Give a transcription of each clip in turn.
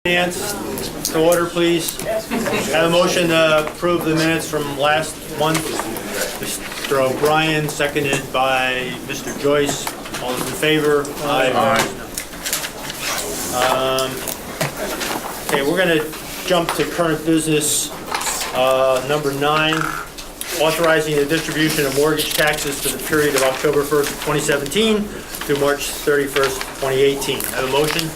Finance, to order, please. Have a motion to approve the minutes from last month. Mr. O'Brien, seconded by Mr. Joyce. All those in favor? Aye. Okay, we're going to jump to current business, number 9, authorizing the distribution of mortgage taxes for the period of October 1st, 2017 through March 31st, 2018. Have a motion?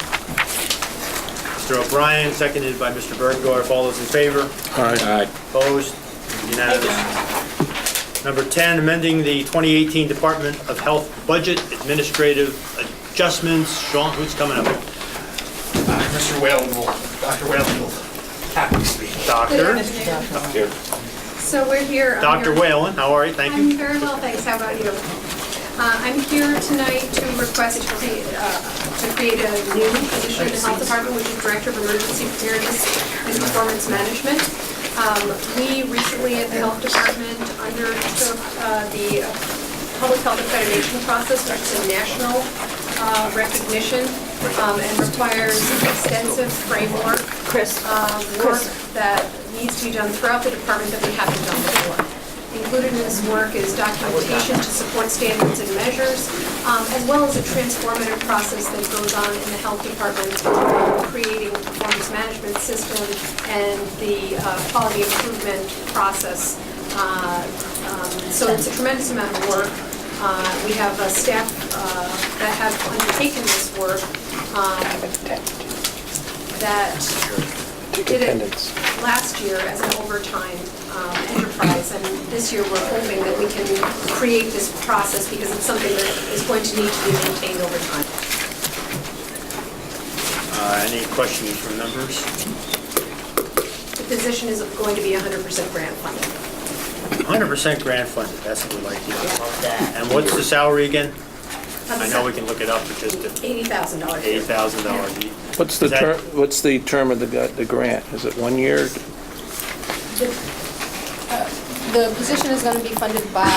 Mr. O'Brien, seconded by Mr. Bergdorf. All those in favor? Aye. Opposed? Unanimous. Number 10, amending the 2018 Department of Health budget, administrative adjustments. Sean, who's coming up? Mr. Whalen will, Dr. Whalen will happily speak. Doctor. Here. So we're here. Dr. Whalen, how are you? Thank you. I'm very well, thanks. How about you? I'm here tonight to request to create a new position in the Health Department, which is Director of Emergency Preparedness and Performance Management. We recently at the Health Department undertook the Public Health Accreditation process, which is a national recognition and requires extensive framework work that needs to be done throughout the department that we haven't done before. Included in this work is documentation to support standards and measures, as well as a transformative process that goes on in the health department, creating a performance management system and the quality improvement process. So it's a tremendous amount of work. We have a staff that have undertaken this work that did it last year as an overtime enterprise, and this year we're hoping that we can create this process because it's something that is going to need to be maintained over time. Any questions from members? The position is going to be 100% grant funded. 100% grant funded, that's what we like to hear. And what's the salary again? I know we can look it up, but just $80,000. $80,000. What's the term? What's the term of the grant? Is it 1 year? The position is going to be funded by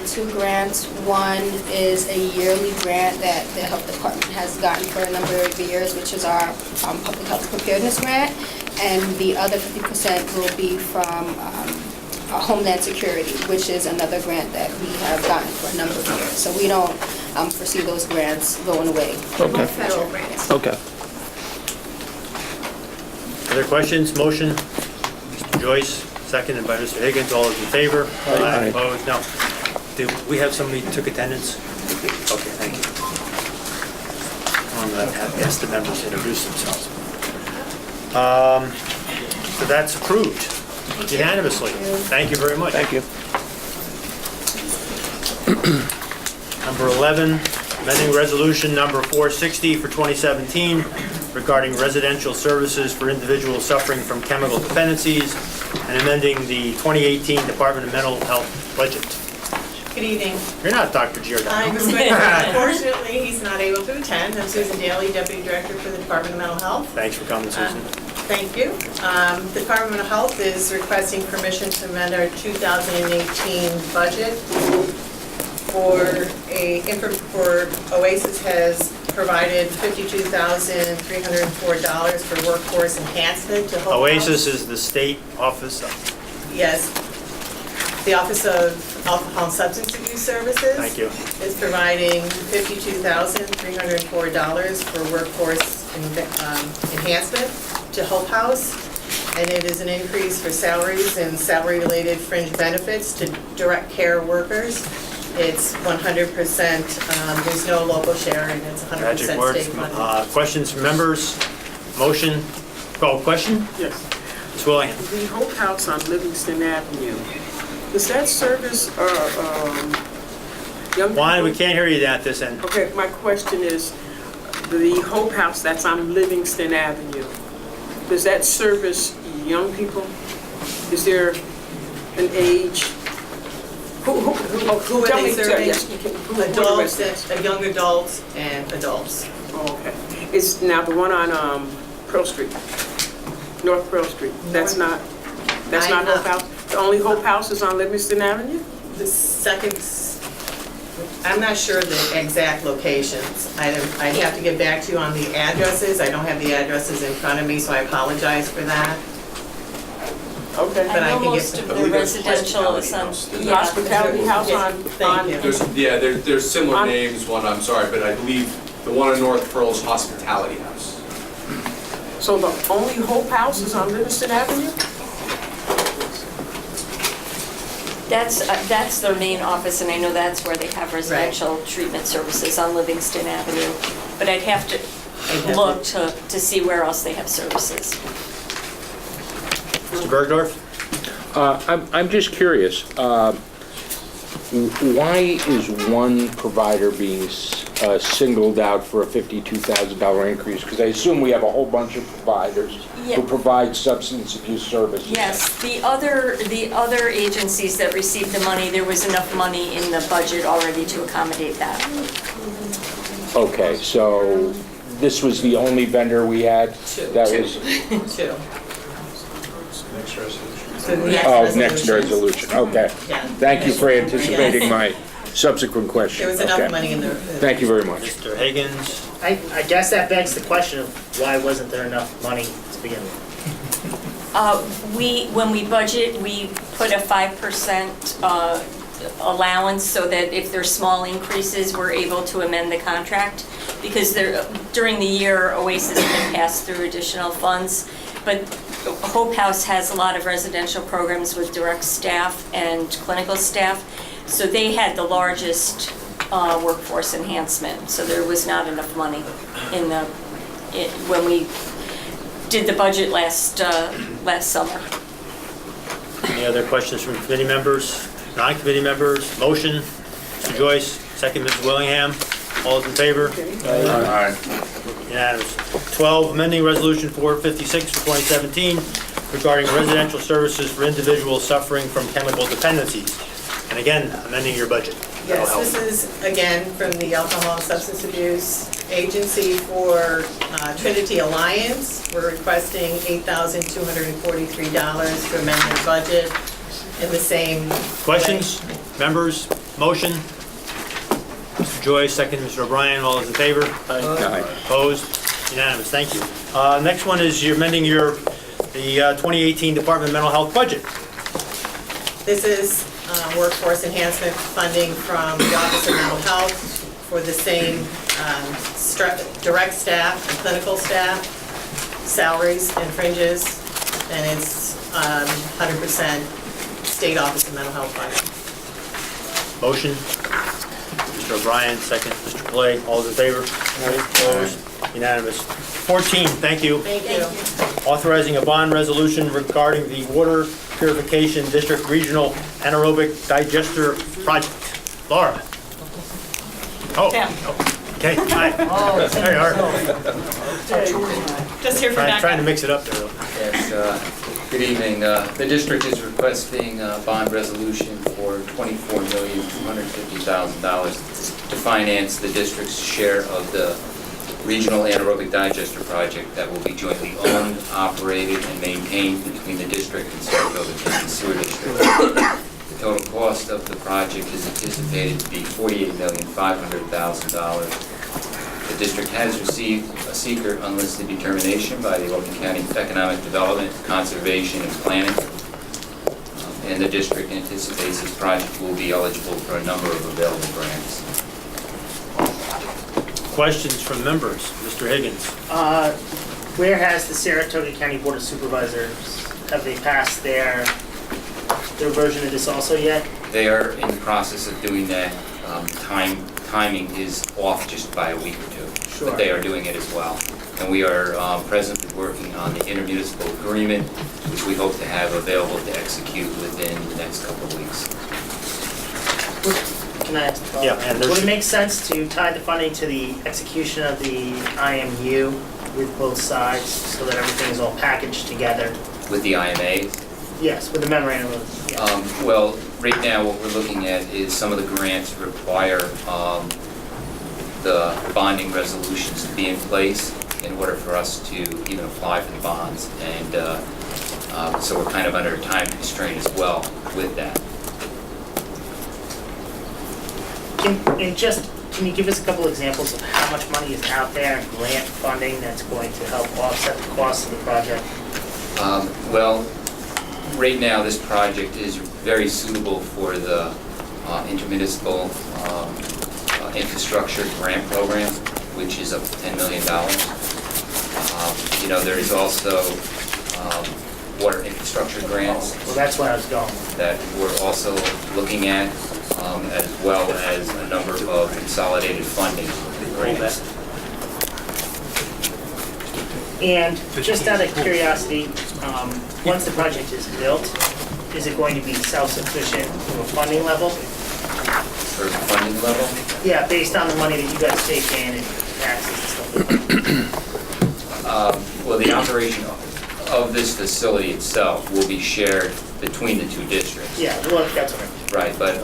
2 grants. One is a yearly grant that the health department has gotten for a number of years, which is our public health preparedness grant, and the other 50% will be from Homeland Security, which is another grant that we have gotten for a number of years. So we don't foresee those grants going away. Okay. Federal grants. Okay. Other questions? Motion? Mr. Joyce, seconded by Mr. Higgins. All those in favor? Aye. Opposed? No. Did we have somebody who took attendance? Okay, thank you. I'm going to ask the members to introduce themselves. So that's approved unanimously. Thank you very much. Thank you. Number 11, amending resolution number 460 for 2017 regarding residential services for individuals suffering from chemical dependencies and amending the 2018 Department of Mental Health budget. Good evening. You're not Dr. Giordano. I'm unfortunately, he's not able to attend. I'm Susan Daly, Deputy Director for the Department of Mental Health. Thanks for coming, Susan. Thank you. The Department of Health is requesting permission to amend our 2018 budget for OASIS has provided $52,304 for workforce enhancement to Hope OASIS House. is the state office. Yes. The Office of Alcohol and Substance Abuse Services. Thank you. Is providing $52,304 for workforce enhancement to Hope House, and it is an increase for salaries and salary-related fringe benefits to direct care workers. It's 100%, there's no local share, and it's 100% Magic words. state funded. Questions from members? Motion? Call question? Yes. Ms. Willingham. The Hope House on Livingston Avenue, does that service young people? Why? We can't hear you at this end. Okay, my question is, the Hope House that's on Livingston Avenue, does that service young people? Is there an age? Who are tell they me, serving? yes, who are the Adults, residents? young adults, and adults. Oh, okay. It's now the one on Pearl Street, North Pearl Street. That's not Hope House? The only Hope House is on Livingston Avenue? The second I'm not sure the exact locations. I'd have to get back to you on the addresses. I don't have the addresses in front of me, so I apologize for that. Okay. But I I know can get- most of the residential is on, yeah. Hospitality house on, Thank you. There's similar On- names, one, I'm sorry, but I believe the one on North Pearl is Hospitality House. So the only Hope House is on Livingston Avenue? That's their main office, and I know that's where they have residential treatment services on Livingston Avenue. But I'd have to look to see where else they have services. Mr. Bergdorf? I'm just curious, why is one provider being singled out for a $52,000 increase? Because I assume we have a whole bunch of providers Yeah. who provide substance abuse services. Yes, the other agencies that received the money, there was enough money in the budget already to accommodate that. Okay, so this was the only vendor we had? That was, Two. Next resolution. So the next resolution, okay. Yeah. Thank you for anticipating my subsequent question. There was enough Okay. money in the. Thank you very much. Mr. Higgins? I guess that begs the question of why wasn't there enough money to begin with? When we budget, we put a 5% allowance so that if there's small increases, we're able to amend the contract. Because during the year, OASIS can pass through additional funds. But Hope House has a lot of residential programs with direct staff and clinical staff. So they had the largest workforce enhancement. So there was not enough money when we did the budget last summer. Any other questions from committee members, non-committee members? Motion, Mr. Joyce, second, Mrs. Willingham. All those in favor? Unanimous. 12, amending Resolution 456 for 2017 regarding residential services for individuals suffering from chemical dependencies. And again, amending your budget. Yes, this is, again, from the Alcohol and Substance Abuse Agency for Trinity Alliance. We're requesting $8,243 to amend their budget in the same. Questions? Members? Motion? Mr. Joyce, second, Mr. O'Brien. All those in favor? Aye. Opposed? Unanimous. Thank you. Next one is you're amending the 2018 Department of Mental Health budget. This is workforce enhancement funding from the Office of Mental Health for the same direct staff and clinical staff, salaries and fringes, and it's 100% State Office of Mental Health funding. Motion? Mr. O'Brien, second, Mr. Clay. All those in favor? Opposed? Unanimous. 14, thank you. Thank you. Authorizing a bond resolution regarding the Water Purification District Regional Anaerobic Digester Project. Laura? Oh, okay, hi. There you are. Just here for Trying to mix it up there. Yes, good evening. The district is requesting a bond resolution for $24,250,000 to finance the district's share of the Regional Anaerobic Digester Project that will be jointly owned, operated, and maintained between the district and Saratoga County Sewer District. The total cost of the project is anticipated to be $48,500,000. The district has received a seeker unlisted determination by the Oakland County Economic Development, Conservation, and Planning. And the district anticipates this project will be eligible for a number of available grants. Questions from members? Mr. Higgins? Where has the Saratoga County Board of Supervisors, have they passed their version of this also yet? They are in the process of doing that. Timing is off just by a week or two. Sure. But they are doing it as well. And we are presently working on the intermunicipal agreement, which we hope to have available to execute within the next couple of weeks. Can I ask? Yeah, and there's- Would it make sense to tie the funding to the execution of the IMU with both sides so that everything is all packaged together? With the IMAs, Yes, with the memorandum of, yeah. well, right now what we're looking at is some of the grants require the bonding resolutions to be in place in order for us to even apply for the bonds. And so we're kind of under a time constraint as well with that. Can you give us a couple examples of how much money is out there in grant funding that's going to help offset the cost of the project? Well, right now, this project is very suitable for the intermunicipal infrastructure grant program, which is up to $10 million. There is also water infrastructure grants Well, that's where I was going. that we're also looking at, as well as a number of consolidated funding grants. And just out of curiosity, once the project is built, is it going to be self-sufficient from a funding level? For the funding level, Yeah, based on the money that you guys take in and taxes and stuff like that. well, the operation of this facility itself will be shared between the two districts. Yeah, well, that's what I mean. Right, but,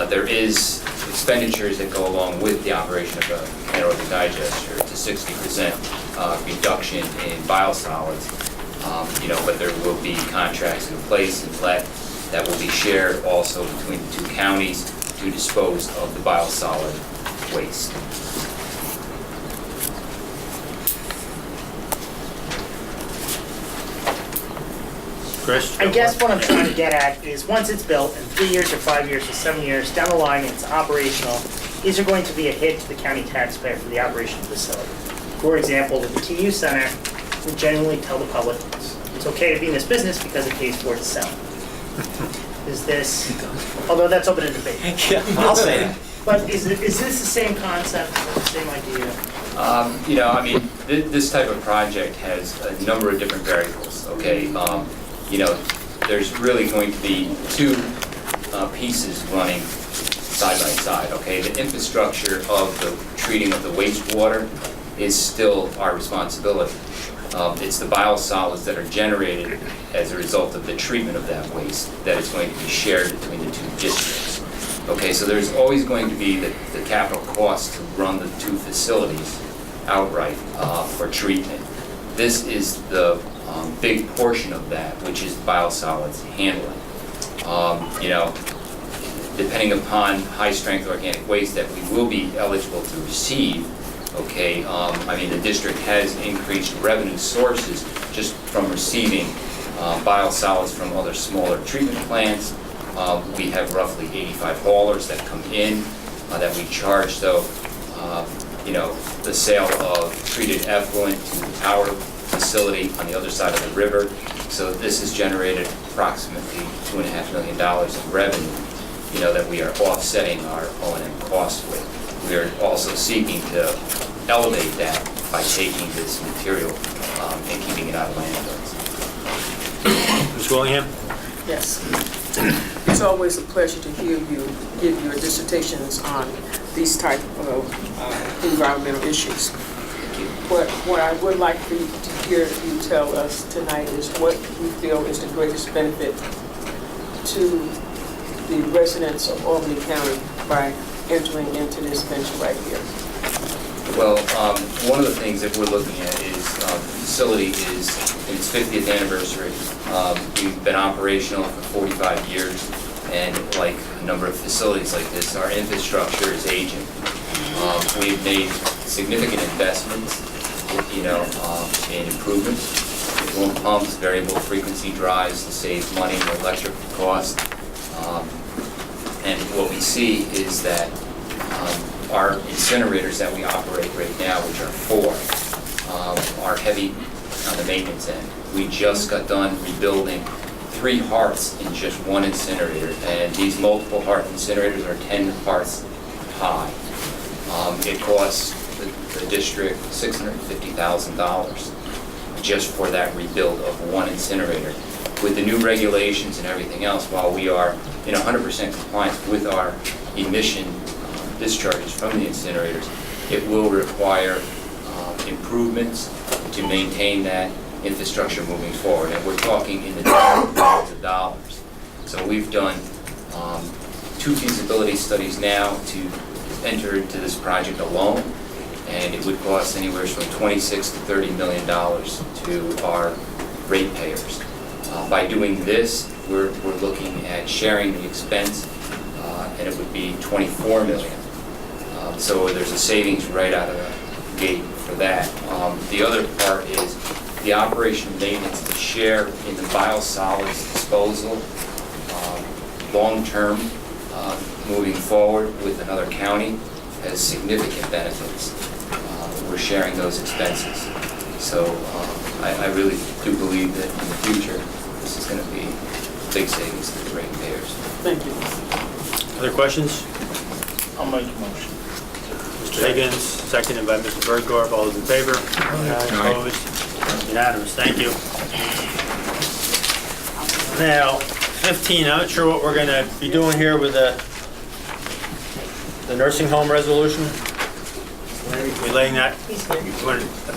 there is expenditures that go along with the operation of an anaerobic digester. It's a 60% reduction in biosolids, but there will be contracts in place and that will be shared also between the two counties to dispose of the biosolid waste. Chris? I guess what I'm trying to get at is, once it's built, in 3 years or 5 years or 7 years down the line, it's operational, is there going to be a hit to the county taxpayer for the operation of the facility? For example, with the TU Center, we genuinely tell the public it's okay to be in this business because it pays for itself. Is this, although that's open to debate. Yeah, I'll say that. But is this the same concept, the same idea? This type of project has a number of different variables, okay? There's really going to be two pieces running side by side, okay? The infrastructure of the treating of the wastewater is still our responsibility. It's the biosolids that are generated as a result of the treatment of that waste that is going to be shared between the two districts. Okay, so there's always going to be the capital cost to run the two facilities outright for treatment. This is the big portion of that, which is biosolids handling. Depending upon high-strength organic waste that we will be eligible to receive, okay, the district has increased revenue sources just from receiving biosolids from other smaller treatment plants. We have roughly 85 haulers that come in that we charge. So, the sale of treated effluent to the power facility on the other side of the river. So this has generated approximately $2.5 million in revenue, that we are offsetting our O&M costs with. We are also seeking to elevate that by taking this material and keeping it out of landfills. Ms. Willingham? Yes. It's always a pleasure to hear you give your dissertations on these type of environmental issues. What I would like for you to hear you tell us tonight is what you feel is the greatest benefit to the residents of Albany County by entering into this venture right here. Well, one of the things that we're looking at is the facility is in its 50th anniversary. We've been operational for 45 years, and like a number of facilities like this, our infrastructure is aging. We've made significant investments, in improvements, coolant pumps, variable frequency drives to save money in electric cost. And what we see is that our incinerators that we operate right now, which are 4, are heavy on the maintenance end. We just got done rebuilding 3 hearths in just one incinerator, and these multiple hearth incinerators are 10 hearths high. It costs the district $650,000 just for that rebuild of one incinerator. With the new regulations and everything else, while we are in 100% compliance with our emission discharges from the incinerators, it will require improvements to maintain that infrastructure moving forward. And we're talking in the tens of millions of dollars. So we've done 2 feasibility studies now to enter into this project alone, and it would cost anywhere from $26 to $30 million to our ratepayers. By doing this, we're looking at sharing the expense and it would be 24 million. So there's a savings right out of the gate for that. The other part is the operation and maintenance, the share in the biosolids disposal, long-term, moving forward with another county, has significant benefits. We're sharing those expenses. So I really do believe that in the future, this is going to be big savings to the ratepayers. Thank you. Other questions? I'll make a motion. Mr. Higgins, seconded by Mr. Bergdorf. All those in favor? Opposed? Unanimous. Thank you. Now, 15, I'm not sure what we're going to be doing here with the nursing home resolution. Relaying that.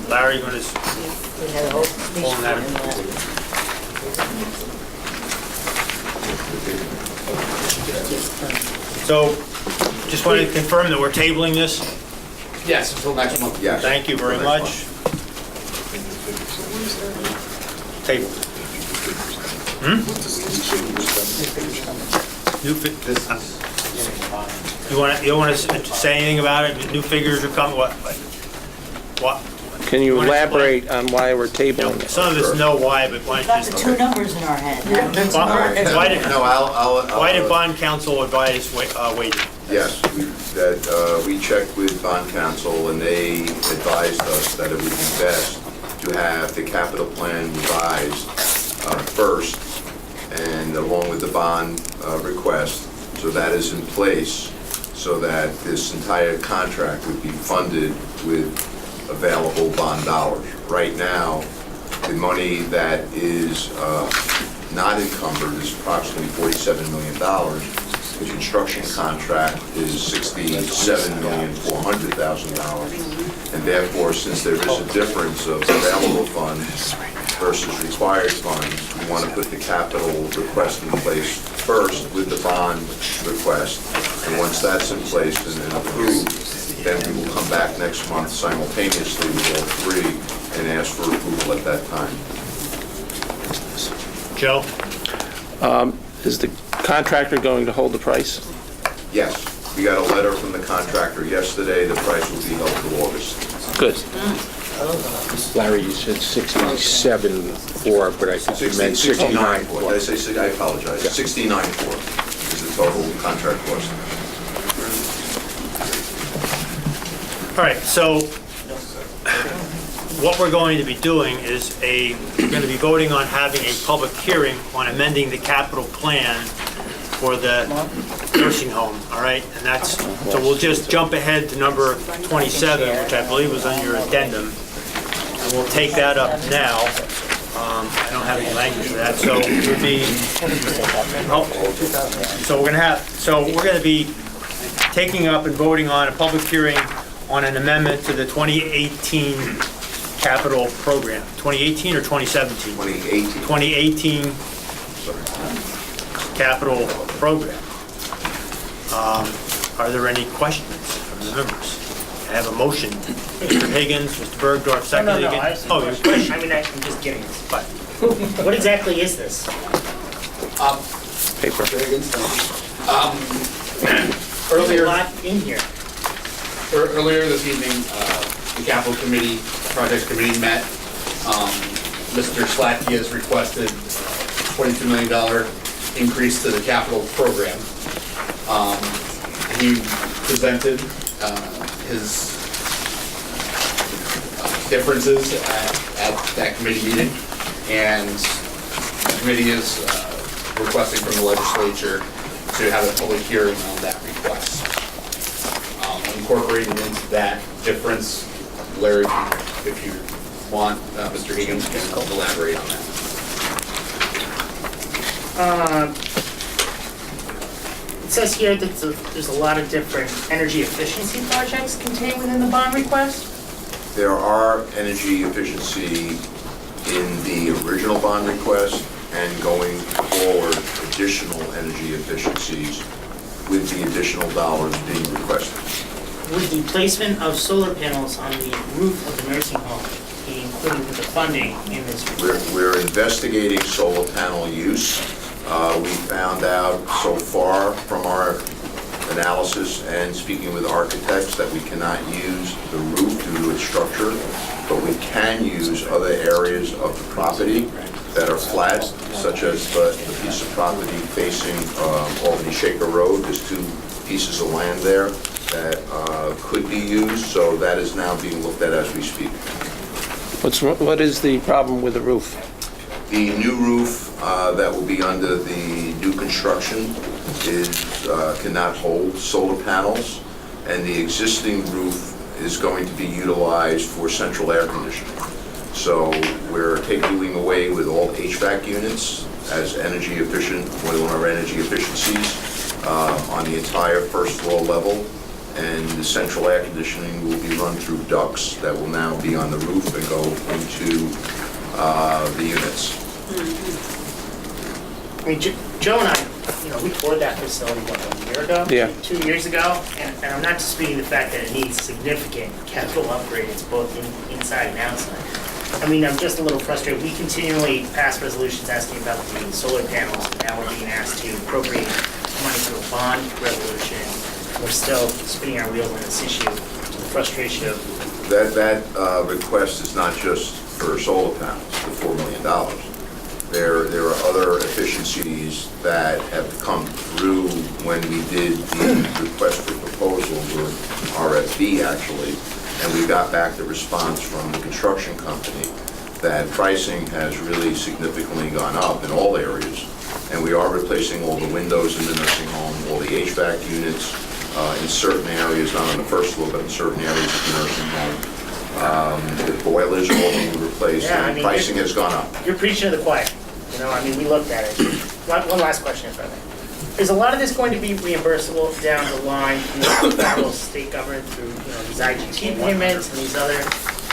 Larry, you want to pull that in? So, just wanted to confirm that we're tabling this. Yes, until next month. Yes. Thank you very much. Table. You want to say anything about it? New figures are coming, what? Can you Wanna elaborate on why we're tabling it? Some of us know why, but why Got don't the you two numbers in our head. why did No, why did bond counsel advise waiting? Yes, we checked with bond counsel, and they advised us that it would be best to have the capital plan revised first, and along with the bond request, so that is in place, so that this entire contract would be funded with available bond dollars. Right now, the money that is not encumbered is approximately $47 million. The construction contract is $67,400,000. And therefore, since there is a difference of available funds versus required funds, we want to put the capital request in place first with the bond request. And once that's in place and approved, then we will come back next month simultaneously with all three and ask for approval at that time. Joe? Is the contractor going to hold the price? Yes, we got a letter from the contractor yesterday. The price will be held till August. Good. Larry, you said 67.4, but I think you meant 69.4. Did I say, I apologize, 69.4 is the total contract cost. All right, so what we're going to be doing is we're going to be voting on having a public hearing on amending the capital plan for the nursing home, all right? And that's, so we'll just jump ahead to number 27, which I believe was on your addendum, and we'll take that up now. I don't have any language for that, so it would be, so we're going to be taking up and voting on a public hearing on an amendment to the 2018 capital program. 2018 or 2017? 2018. 2018 capital program. Are there any questions from the members? I have a motion. Mr. Higgins, Mr. Bergdorf, seconded again. Oh, your question. I mean, I'm just kidding. But what exactly is this? Paper. There's a Earlier, lot in here. earlier this evening, the capital committee, projects committee met. Mr. Slatke has requested $22 million increase to the capital program. He presented his differences at that committee meeting, and the committee is requesting from the legislature to have a public hearing on that request. Incorporating into that difference, Larry, if you want, Mr. Higgins can elaborate on that. It says here that there's a lot of different energy efficiency projects contained within the bond request. There are energy efficiency in the original bond request, and going forward, additional energy efficiencies with the additional dollars being requested. Would the placement of solar panels on the roof of the nursing home be included with the funding in this request? We're investigating solar panel use. We found out so far from our analysis and speaking with architects that we cannot use the roof due to its structure, but we can use other areas of the property that are flat, such as the piece of property facing Albany Shaker Road. There's 2 pieces of land there that could be used, so that is now being looked at as we speak. What is the problem with the roof? The new roof that will be under the new construction cannot hold solar panels, and the existing roof is going to be utilized for central air conditioning. So we're doing away with all HVAC units as energy efficient, one of our energy efficiencies on the entire first floor level, and the central air conditioning will be run through ducts that will now be on the roof and go into the units. I mean, Joe and I, we toured that facility, what, 1 year ago? Yeah. 2 years ago, and I'm not disputing the fact that it needs significant capital upgrades, both inside and outside. I mean, I'm just a little frustrated. We continually pass resolutions asking about the solar panels, and now we're being asked to appropriate money through a bond resolution. We're still spinning our wheels on this issue, to the frustration of... That request is not just for solar panels, the $4 million. There are other efficiencies that have come through when we did the request for proposal, or RFP actually, and we got back the response from the construction company that pricing has really significantly gone up in all areas, and we are replacing all the windows in the nursing home, all the HVAC units in certain areas, not on the first floor, but in certain areas of the nursing home. The boilers are all being replaced, Yeah, I and mean, pricing has gone up. You're preaching to the choir. We looked at it. One last question, if I may. Is a lot of this going to be reimbursable down the line from the federal, state government through, these IGT payments and these other?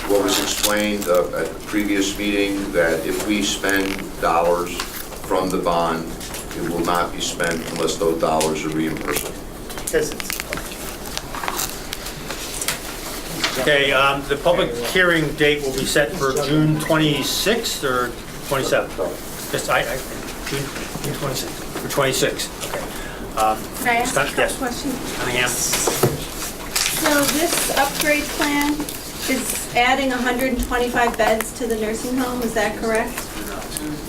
What was explained at the previous meeting, that if we spend dollars from the bond, it will not be spent unless those dollars are reimbursable. Because it's... Okay, the public hearing date will be set for June 26th or 27th? Yes, June 26th, for 26th, okay. Can I ask a Yes. question? Cunningham? So this upgrade plan is adding 125 beds to the nursing home, is that correct?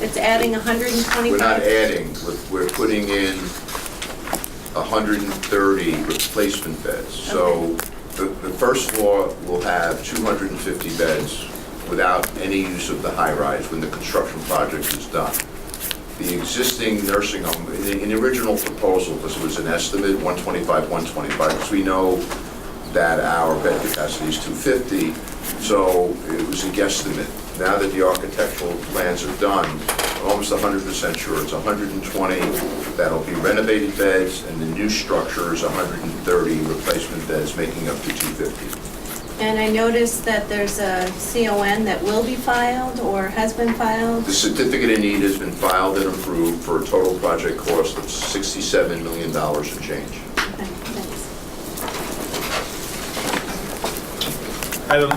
It's adding 125? We're not adding, we're putting in 130 replacement beds. So the first floor will have 250 beds without any use of the high-rise when the construction project is done. The existing nursing home, in the original proposal, because it was an estimate, 125, because we know that our bed capacity is 250, so it was a guesstimate. Now that the architectural plans are done, I'm almost 100% sure it's 120 that'll be renovated beds, and the new structure is 130 replacement beds, making up to 250. And I noticed that there's a CON that will be filed or has been filed. The certificate of need has been filed and approved for a total project cost of $67 million and change. Okay, thanks. I have a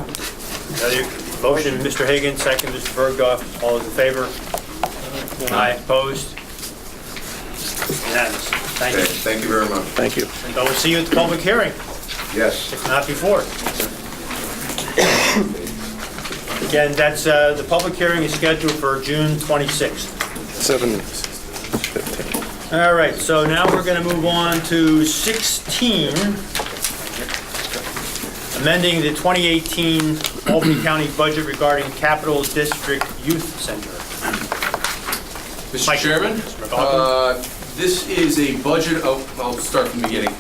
motion, Mr. Hagan, second, Mr. Bergdorf. All those in favor? Aye, opposed? Unanimous. Thank Okay, you. thank you very much. Thank you. And I will see you at the public hearing, Yes. if not before. Again, that's, the public hearing is scheduled for June 26th. 7:15. All right, so now we're going to move on to 16, amending the 2018 Albany County budget regarding Capital District Youth Center. Mr. Chairman, Mr. McLaughlin. this is a budget, I'll start from the beginning.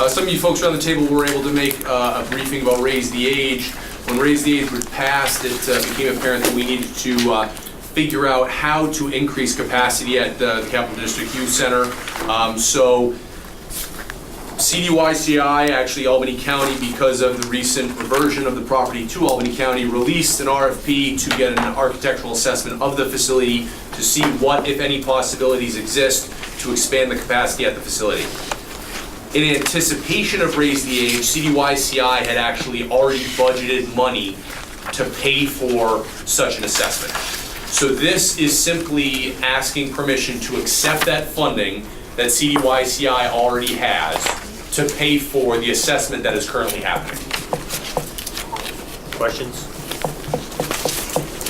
Some of you folks around the table were able to make a briefing about Raise the Age. When Raise the Age was passed, it became apparent that we needed to figure out how to increase capacity at the Capital District Youth Center. So CDYCI, actually Albany County, because of the recent reversion of the property to Albany County, released an RFP to get an architectural assessment of the facility to see what, if any, possibilities exist to expand the capacity at the facility. In anticipation of Raise the Age, CDYCI had actually already budgeted money to pay for such an assessment. So this is simply asking permission to accept that funding that CDYCI already has to pay for the assessment that is currently happening. Questions?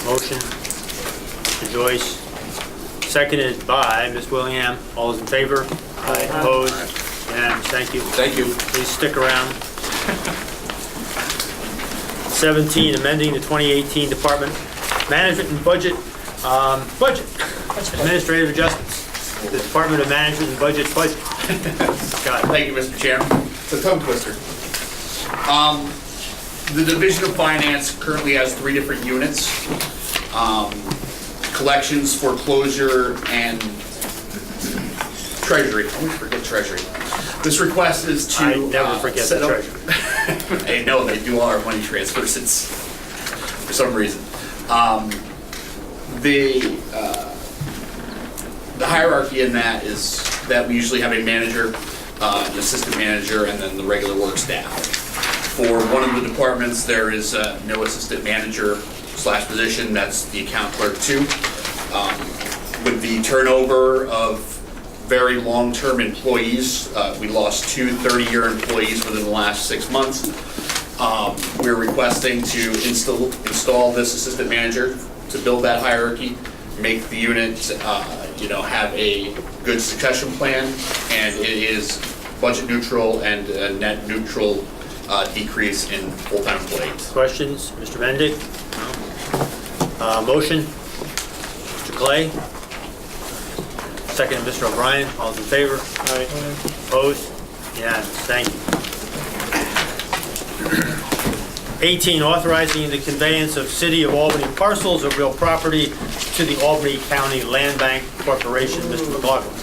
Motion? Mr. Joyce? Seconded by Ms. William. All those in favor? Aye. Opposed? Unanimous. Thank you. Thank you. Please stick around. 17, amending the 2018 Department Management and Budget Administrative Adjustments. The Department of Management and Budget. Scott. Thank you, Mr. Chairman. It's a tongue twister. The Division of Finance currently has 3 different units. Collections, foreclosure, and treasury. I always forget treasury. This request is to I never forget set the up- treasury. I know, they do all our money transfers for some reason. The hierarchy in that is that we usually have a manager, an assistant manager, and then the regular work staff. For one of the departments, there is no assistant manager / position, that's the account clerk too. With the turnover of very long-term employees, we lost 2 30-year employees within the last 6 months. We're requesting to install this assistant manager to build that hierarchy, make the unit, have a good succession plan, and it is budget neutral and a net neutral decrease in full-time employees. Questions? Mr. Mendick? Motion? Mr. Clay? Second, Mr. O'Brien. All those in favor? Aye. Opposed? Unanimous. Thank you. 18, authorizing the conveyance of City of Albany parcels of real property to the Albany County Land Bank Corporation. Mr. McLaughlin.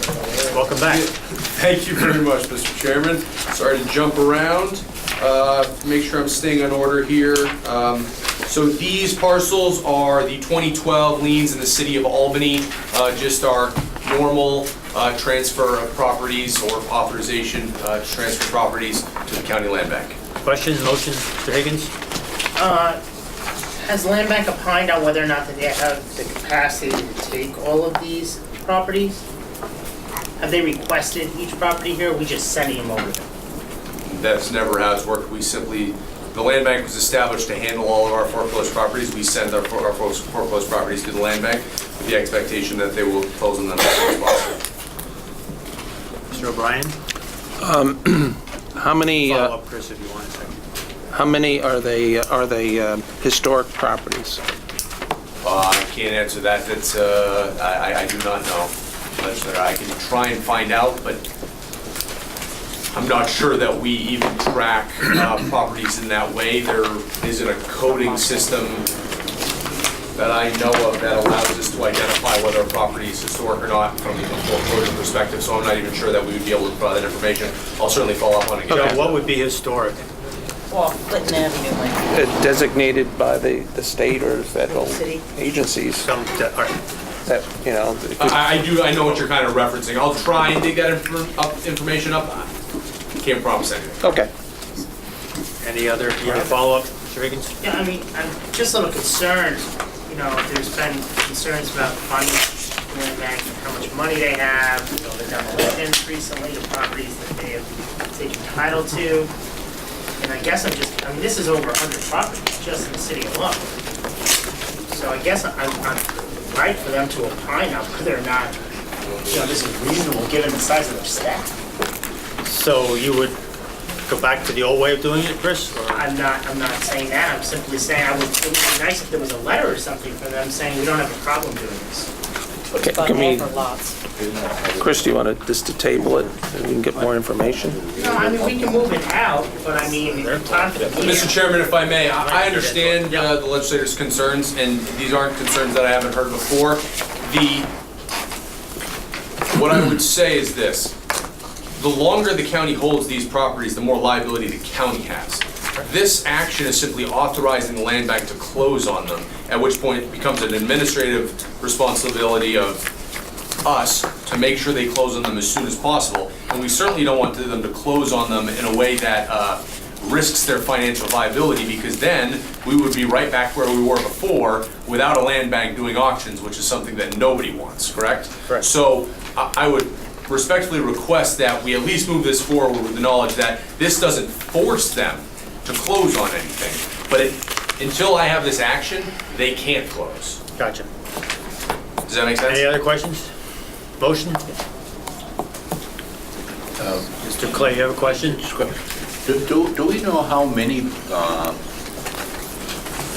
Welcome back. Thank you very much, Mr. Chairman. Sorry to jump around. Make sure I'm staying on order here. So these parcels are the 2012 liens in the City of Albany, just our normal transfer of properties or authorization to transfer properties to the county land bank. Questions? Motion? Mr. Higgins? Has Land Bank opined on whether or not that they have the capacity to take all of these properties? Have they requested each property here, or are we just sending them over there? That's never how it's worked. The land bank was established to handle all of our foreclosed properties. We send our foreclosed properties to the land bank with the expectation that they will close on them as soon as possible. Mr. O'Brien? How many, Follow up, Chris, if you want a second. how many are they historic properties? I can't answer that. That's, I do not know. I can try and find out, but I'm not sure that we even track properties in that way. There isn't a coding system that I know of that allows us to identify whether a property is historic or not from a foreclosure perspective, so I'm not even sure that we would be able to provide that information. I'll certainly follow up on it. Okay, what would be historic? Well, Clinton Avenue, like, Designated by the state or federal City. agencies Some, all right. that, I know what you're kind of referencing. I'll try and dig that information up. Can't promise anything. Okay. Any other, you have a follow-up, Mr. Higgins? Yeah, I mean, I'm just a little concerned, there's been concerns about funding Land Bank, how much money they have, they've done elections recently, the properties that they have taken title to. And I guess this is over 100 properties just in the city alone. So I guess I'm right for them to opine on whether or not, this is reasonable given the size of their staff. So you would go back to the old way of doing it, Chris? or- I'm not saying that, I'm simply saying it would be nice if there was a letter or something for them saying we don't have a problem doing this. Okay, can we, Chris, do you want just to table it and we can get more information? No, I mean, we can move it out, but I mean, they're confident. Mr. Chairman, if I may, I understand the legislator's concerns, and these aren't concerns that I haven't heard before. What I would say is this. The longer the county holds these properties, the more liability the county has. This action is simply authorizing the land bank to close on them, at which point it becomes an administrative responsibility of us to make sure they close on them as soon as possible. And we certainly don't want them to close on them in a way that risks their financial viability, because then we would be right back where we were before without a land bank doing auctions, which is something that nobody wants, correct? Correct. So I would respectfully request that we at least move this forward with the knowledge that this doesn't force them to close on anything. But until I have this action, they can't close. Gotcha. Does that make sense? Any other questions? Motion? Mr. Clay, you have a question? Do we know how many,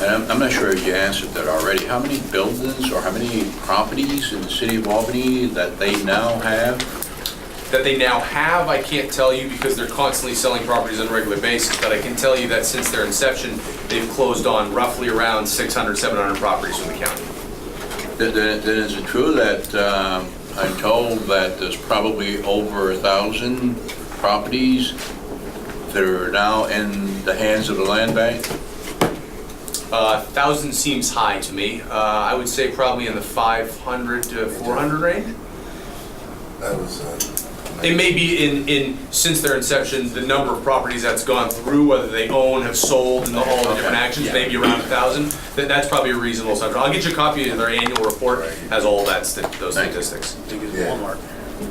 and I'm not sure if you answered that already, how many buildings or how many properties in the city of Albany that they now have? That they now have, I can't tell you because they're constantly selling properties on a regular basis, but I can tell you that since their inception, they've closed on roughly around 600, 700 properties from the county. Then is it true that I'm told that there's probably over 1,000 properties that are now in the hands of the land bank? 1,000 seems high to me. I would say probably in the 500 to 400 range. That was, It may be since their inception, the number of properties that's gone through, whether they own, have sold, and all the different actions, maybe around 1,000. That's probably a reasonable assumption. I'll get you a copy of their annual report, has all that, those statistics. yeah.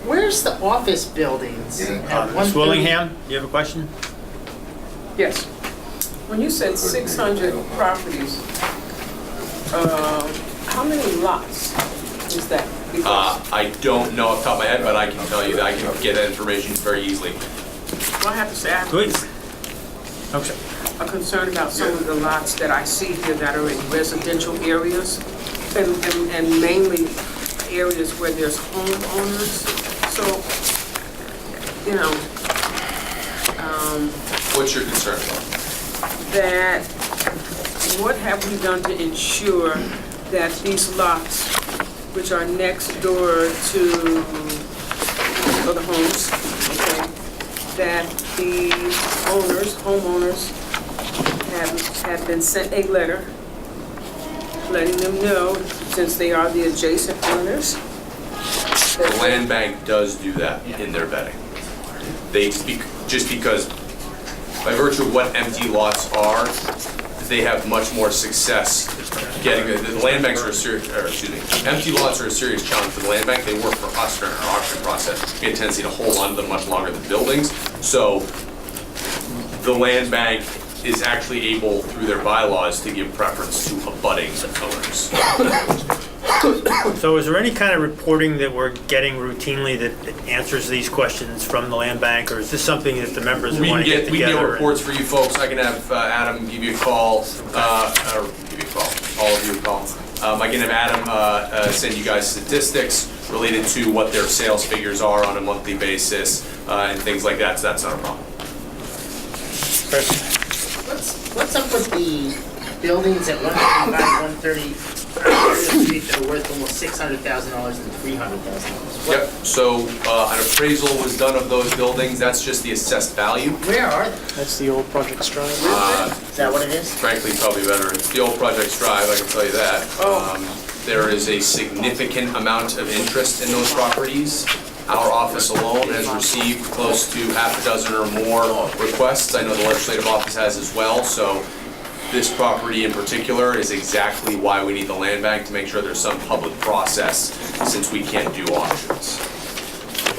Where's the office buildings? Yeah. at Ms. 130? Willingham, you have a question? Yes. When you said 600 properties, how many lots is that? Because I don't know off the top of my head, but I can tell you that I can get that information very easily. I have to say, I have Good. Okay. a concern about some of the lots that I see here that are in residential areas and mainly areas where there's homeowners. So, you know, What's your concern? that what have we done to ensure that these lots, which are next door to other homes, okay, that the homeowners have been sent a letter letting them know, since they are the adjacent owners. The land bank does do that in their vetting. They speak, just because by virtue of what empty lots are, they have much more success getting, the land banks are a serious, empty lots are a serious challenge for the land bank. They work for us during our auction process. We have a tendency to hold on to them much longer than buildings. So the land bank is actually able, through their bylaws, to give preference to abutting owners. So is there any kind of reporting that we're getting routinely that answers these questions from the land bank, or is this something that the members want to get together? We can get reports for you folks. I can have Adam give you a call, or give you a call, all of you a call. I can have Adam send you guys statistics related to what their sales figures are on a monthly basis and things like that, so that's not a problem. What's up with the buildings at 135, 130 Street that are worth almost $600,000 and $300,000? Yep, so an appraisal was done of those buildings. That's just the assessed value. Where are they? That's the old Project Strive. Is that what it is? Frankly, probably better. It's the old Project Strive, I can tell you that. There is a significant amount of interest in those properties. Our office alone has received close to half a dozen or more requests. I know the legislative office has as well, so this property in particular is exactly why we need the land bank, to make sure there's some public process, since we can't do auctions.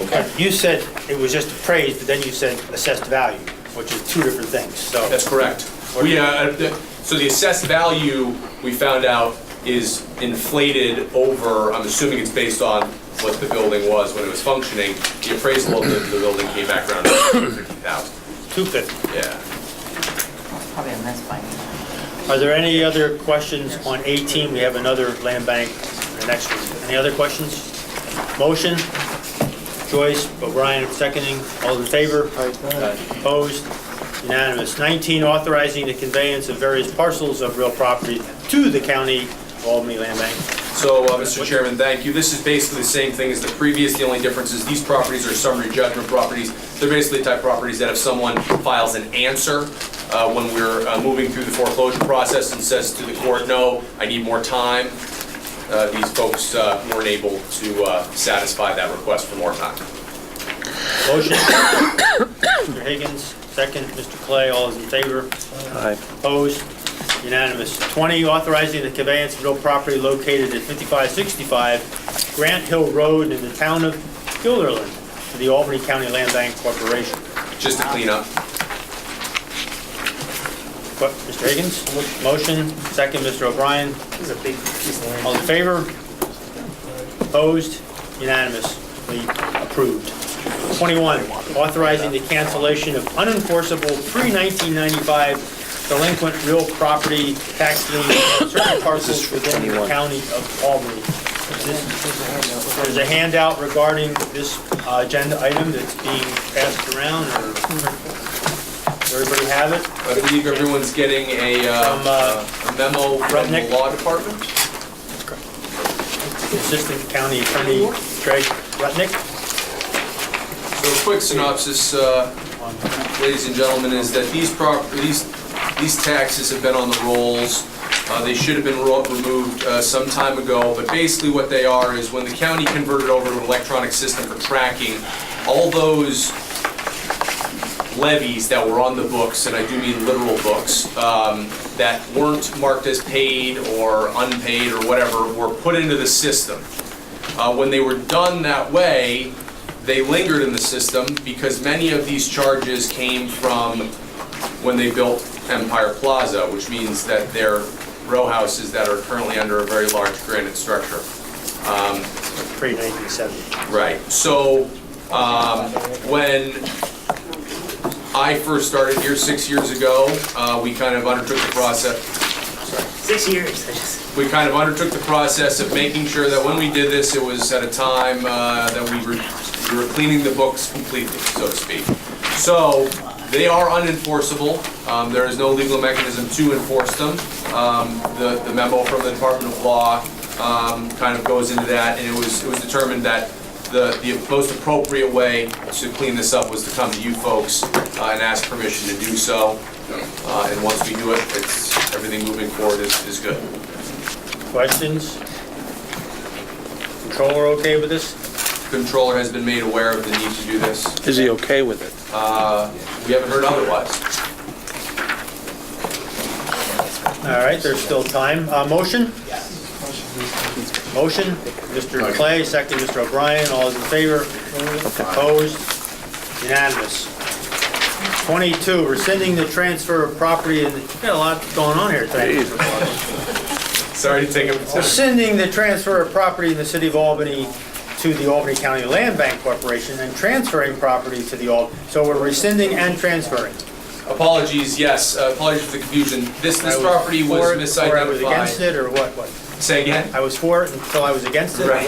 Okay. You said it was just appraised, but then you said assessed value, which is two different things, so. That's correct. So the assessed value, we found out, is inflated over, I'm assuming it's based on what the building was when it was functioning. The appraisal of the building came back around $250,000. $250,000. Yeah. Probably a mess by now. Are there any other questions on 18? We have another land bank in the next one. Any other questions? Motion? Joyce, O'Brien seconding. All in favor? Opposed? Unanimous. 19, authorizing the conveyance of various parcels of real property to the County of Albany Land Bank. So, Mr. Chairman, thank you. This is basically the same thing as the previous. The only difference is these properties are summary judgment properties. They're basically the type of properties that if someone files an answer when we're moving through the foreclosure process and says to the court, no, I need more time, these folks weren't able to satisfy that request for more time. Motion? Mr. Higgins, second. Mr. Clay, all is in favor? Aye. Opposed? Unanimous. 20, authorizing the conveyance of real property located at 5565 Grant Hill Road in the town of Guilderland. to the Albany County Land Bank Corporation. Just to clean up. Mr. Higgins, motion, second, Mr. O'Brien. This is a big piece of land. All in favor? Opposed? Unanimously approved. 21, authorizing the cancellation of unenforceable pre-1995 delinquent real property tax liens on certain parcels within the county of Albany. There's a handout regarding this agenda item that's being passed around. Does everybody have it? I believe everyone's getting a memo from the law department. Assistant County Attorney Greg Rutnick. So a quick synopsis, ladies and gentlemen, is that these taxes have been on the rolls. They should have been removed some time ago, but basically what they are is when the county converted over to an electronic system for tracking, all those levies that were on the books, and I do mean literal books, that weren't marked as paid or unpaid or whatever, were put into the system. When they were done that way, they lingered in the system because many of these charges came from when they built Empire Plaza, which means that they're row houses that are currently under a very large granite structure. Pre-1970. Right. So when I first started here 6 years ago, we kind of undertook the process. 6 years. We kind of undertook the process of making sure that when we did this, it was at a time that we were cleaning the books completely, so to speak. So they are unenforceable. There is no legal mechanism to enforce them. The memo from the Department of Law kind of goes into that, and it was determined that the most appropriate way to clean this up was to come to you folks and ask permission to do so. And once we do it, everything moving forward is good. Questions? Controller okay with this? Controller has been made aware of the need to do this. Is he okay with it? We haven't heard otherwise. All right, there's still time. Motion? Motion, Mr. Clay, second, Mr. O'Brien, all those in favor? Opposed? Unanimous. 22, rescinding the transfer of property, and we've got a lot going on here today. Sorry to take up. Rescinding the transfer of property in the city of Albany to the Albany County Land Bank Corporation and transferring property to the so we're rescinding and transferring. Apologies, yes, apologies for the confusion. This property was misidentified. Or I was against it, or what? Say again? I was for it until I was against it? Right.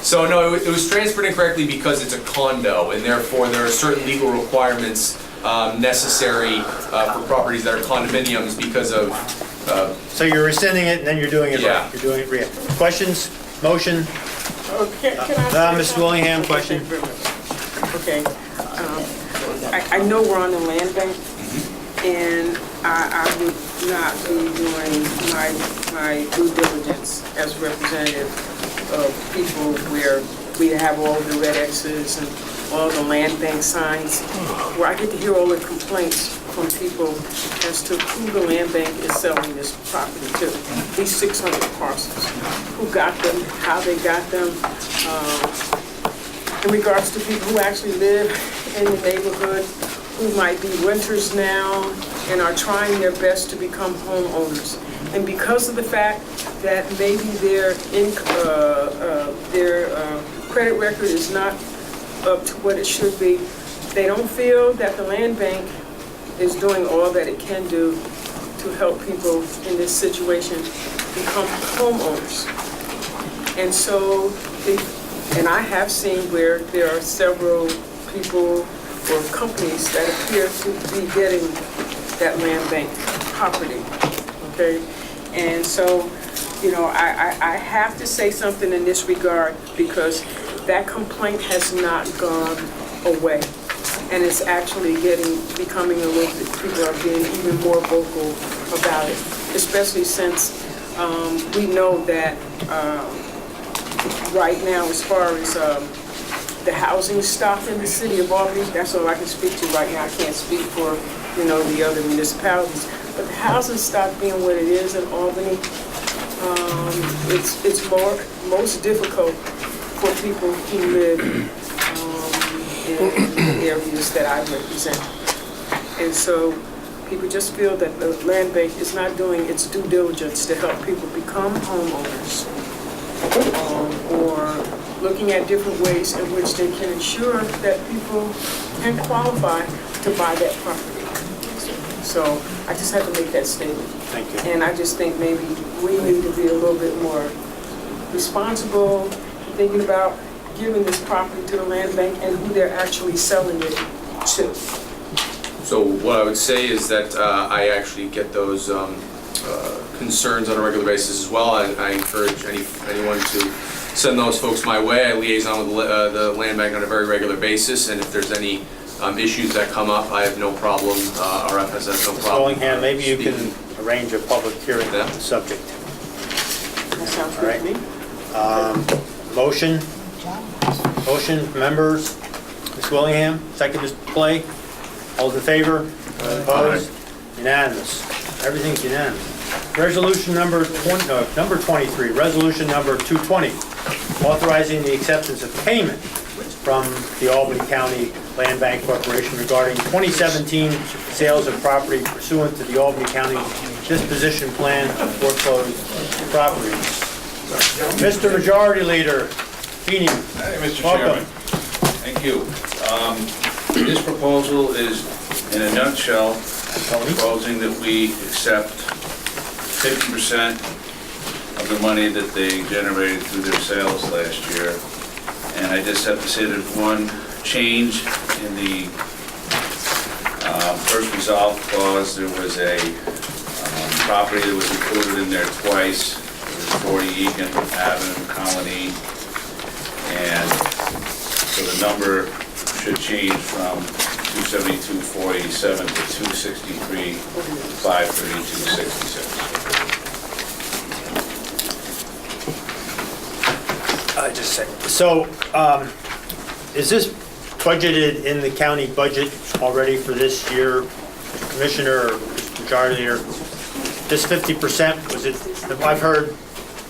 So no, it was transferred incorrectly because it's a condo, and therefore there are certain legal requirements necessary for properties that are condominiums because of... So you're rescinding it and then you're doing it Yeah. right? You're doing it real. Questions? Motion? Can I Ms. Willingham, question? Okay. I know we're on the land bank, and I would not be doing my due diligence as representative of people where we have all the red X's and all the land bank signs, where I get to hear all the complaints from people as to who the land bank is selling this property to, these 600 parcels, who got them, how they got them, in regards to people who actually live in the neighborhood, who might be renters now and are trying their best to become homeowners. And because of the fact that maybe their credit record is not up to what it should be, they don't feel that the land bank is doing all that it can do to help people in this situation become homeowners. And so, and I have seen where there are several people or companies that appear to be getting that land bank property, okay? And so, you know, I have to say something in this regard because that complaint has not gone away. And it's actually becoming a little bit, people are being even more vocal about it, especially since we know that right now, as far as the housing stock in the city of Albany, that's all I can speak to right now. I can't speak for, you know, the other municipalities. But the housing stock being what it is in Albany, it's most difficult for people who live in the areas that I represent. And so people just feel that the land bank is not doing its due diligence to help people become homeowners, or looking at different ways in which they can ensure that people can qualify to buy that property. So I just had to make that statement. Thank you. And I just think maybe we need to be a little bit more responsible, thinking about giving this property to the land bank and who they're actually selling it to. So what I would say is that I actually get those concerns on a regular basis as well. I encourage anyone to send those folks my way. I liaison with the land bank on a very regular basis, and if there's any issues that come up, I have no problem, RFS has no Ms. problem. Willingham, maybe you can arrange a public hearing on the subject. That sounds All good right. to me. Motion? Motion, members? Ms. Willingham, second, Mr. Clay? All in favor? Opposed? Unanimous. Everything's unanimous. Resolution number 23, resolution number 220, authorizing the acceptance of payment from the Albany County Land Bank Corporation regarding 2017 sales of property pursuant to the Albany County Disposition Plan of foreclosed properties. Mr. Majority Leader, Feeney, Hey, Mr. welcome. Chairman. Thank you. This proposal is, in a nutshell, proposing that we accept 50% of the money that they generated through their sales last year. And I just have to say there's one change in the first resolve clause. There was a property that was included in there twice. It was 40 Egan Avenue, Colony. And so the number should change from 272,487 to 263,532,66. So, is this budgeted in the county budget already for this year, Commissioner or Majority Leader? This 50%, was it, I've heard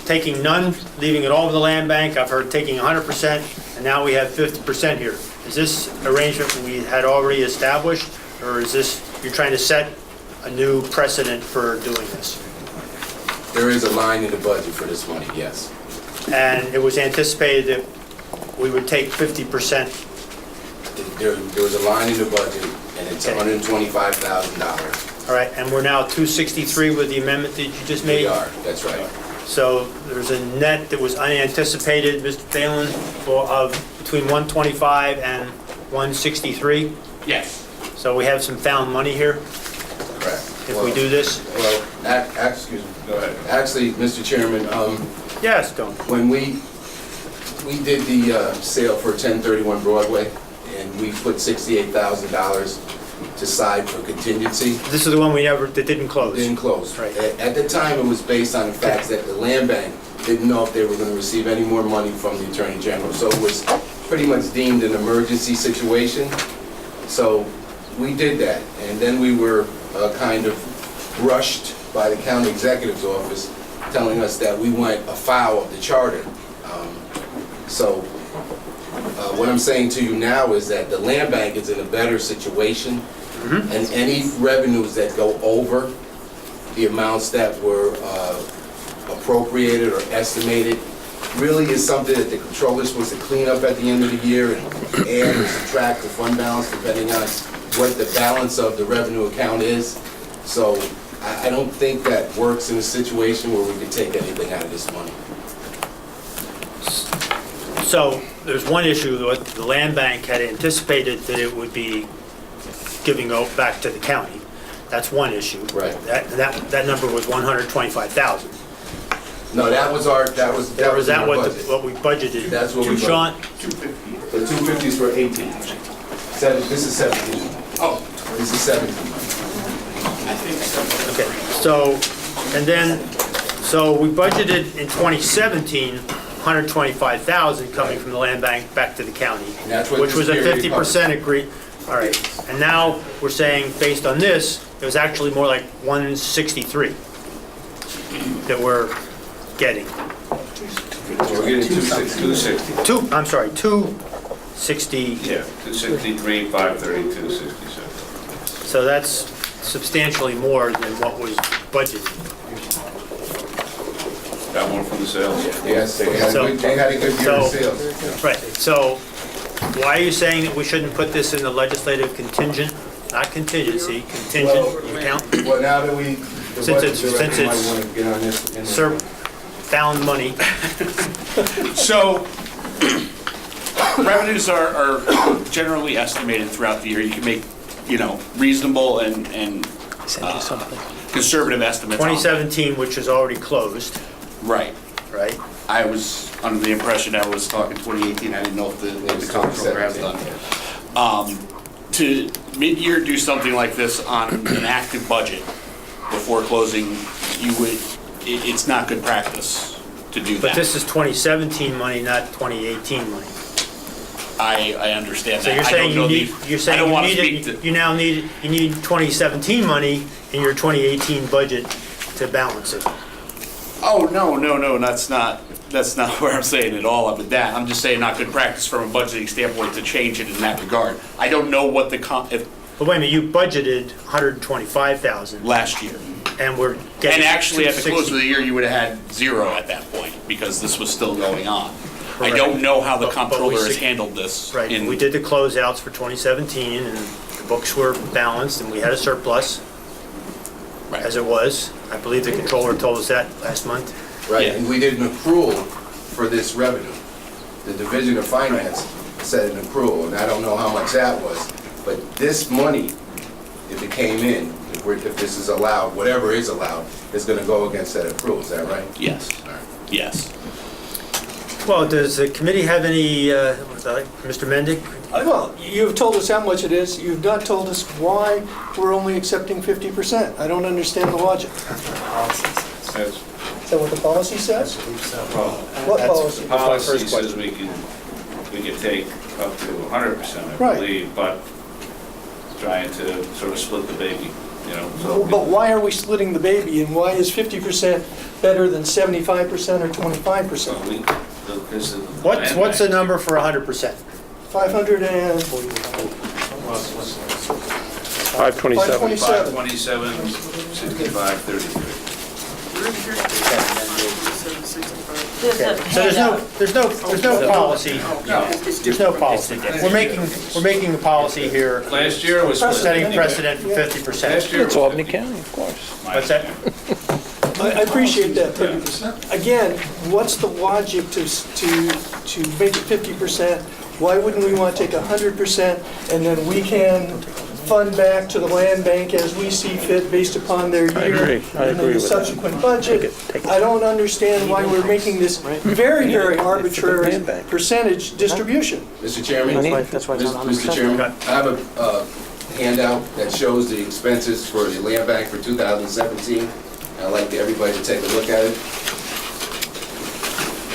taking none, leaving it all to the land bank, I've heard taking 100%, and now we have 50% here. Is this arrangement we had already established, or is this, you're trying to set a new precedent for doing this? There is a line in the budget for this money, yes. And it was anticipated that we would take 50%. There was a line in the budget, and it's $125,000. All right, and we're now 263 with the amendment that you just made? We are, that's right. So there's a net that was unanticipated, Mr. Phelan, of between 125 and 163? Yes. So we have some found money here Correct. if we do this? Well, excuse me. Go ahead. Actually, Mr. Chairman, Yes, don't. when we did the sale for 1031 Broadway, and we put $68,000 to side for contingency. This is the one that didn't close? Didn't close. Right. At the time, it was based on the fact that the land bank didn't know if they were going to receive any more money from the Attorney General. So it was pretty much deemed an emergency situation. So we did that. And then we were kind of rushed by the county executive's office telling us that we went afoul of the charter. What I'm saying to you now is that the land bank is in a better situation, and any revenues that go over the amounts that were appropriated or estimated really is something that the controller is supposed to clean up at the end of the year and add or subtract the fund balance depending on what the balance of the revenue account is. So I don't think that works in a situation where we could take anything out of this money. So there's one issue, that the land bank had anticipated that it would be giving back to the county. That's one issue. Right. That number was 125,000. No, that was Or is that in our budget. what we budgeted? That's what we budgeted. Sean? 250. The 250 is for 18. This is 17. Oh, this is 17. Okay, so, and then, so we budgeted in 2017, 125,000 coming from the land bank back to the county. That's what which was a this period 50% agree. All right, and now we're saying, based on this, it was actually more like 163 that we're getting. We're getting 260. I'm sorry, 260. 60, Yeah, 263, 532, 67. so that's substantially more than what was budgeted. Got more from the sales? Yes, they had a good year of sales. Right, so why are you saying that we shouldn't put this in the legislative contingent, not contingency, contingent account? Well, now that we, the Since budget it's- director since might it's- want to get on this. Sir, found money. So, revenues are generally estimated throughout the year. You can make, reasonable and conservative estimates on that. 2017, which is already closed, Right. right? I was under the impression I was talking 2018. I didn't know if the comptroller has done. To mid-year do something like this on an active budget before closing, it's not good practice to do that. But this is 2017 money, not 2018 money. I understand that. So you're I saying don't know you're saying I don't you want to need speak it, to. you now need 2017 money in your 2018 budget to balance it. Oh, no, that's not where I'm saying at all of that. I'm just saying not good practice from a budgeting standpoint to change it in that regard. I don't know what if But wait a minute, you budgeted 125,000 last year. and we're getting And actually, at the close of 260. the year, you would have had zero at that point because this was still going on. I Correct. don't know how the But we comptroller has see- handled this. Right, we did the closeouts for 2017 and the books were balanced and we had a surplus as it was. I believe the controller told us that last month. Right, Yeah. and we did an accrual for this revenue. The Division of Finance set an accrual, and I don't know how much that was, but this money, if it came in, if this is allowed, whatever is allowed, is gonna go against that accrual, is that right? Yes, yes. Well, does the committee have any, Mr. Mendick? Well, you've told us how much it is. You've not told us why we're only accepting 50%. I don't understand the logic. That's- Is that what the policy says? What policy? Policy says we can take up to 100%, I Right. believe, but trying to sort of split the baby, so. But why are we splitting the baby, and why is 50% better than 75% or 25%? Because of the What's land the bank. number for 100%? 500 and 527. 527, 65, 33. So there's no policy. There's no policy. We're making a policy here. Last year was split. Setting precedent for 50%. Last year It's was Albany County, of course. What's that? I appreciate that, but again, what's the logic to make it 50%? Why wouldn't we want to take 100% and then we can fund back to the land bank as we see fit based upon their I year? agree. I And then agree the with that. subsequent budget. Take it. I don't understand why we're making this very, very arbitrary land bank. percentage distribution. Mr. Chairman? That's why it's not Mr. Chairman, I have a handout that shows the expenses for the land bank for 2017. I'd like everybody to take a look at it.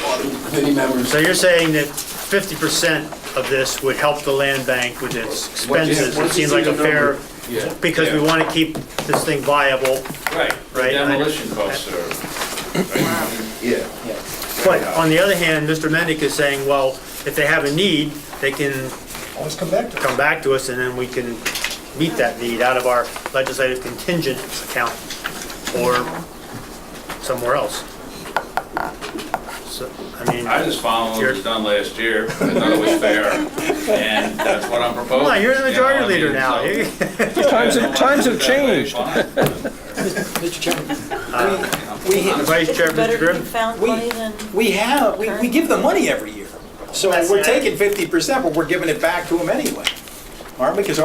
All the committee members. So you're saying that 50% of this would help the land bank with its expenses? It Once you seems see like the a fair, number, yeah. because we want to keep this thing viable. Right, the Right. demolition costs are, right? Yeah. But on the other hand, Mr. Mendick is saying, well, if they have a need, they can Always come back to it. come back to us and then we can meet that need out of our legislative contingent account or somewhere else. So, I mean, I just followed what was done last year, I thought it was fair, and that's what I'm proposing. come on, you're the majority You leader know, now. I mean, so- Times have changed. Mr. Chairman, Vice Chair, Mr. Grimm? found money we give them money every year. So we're taking 50%, but we're giving it back to them anyway. Aren't we? Because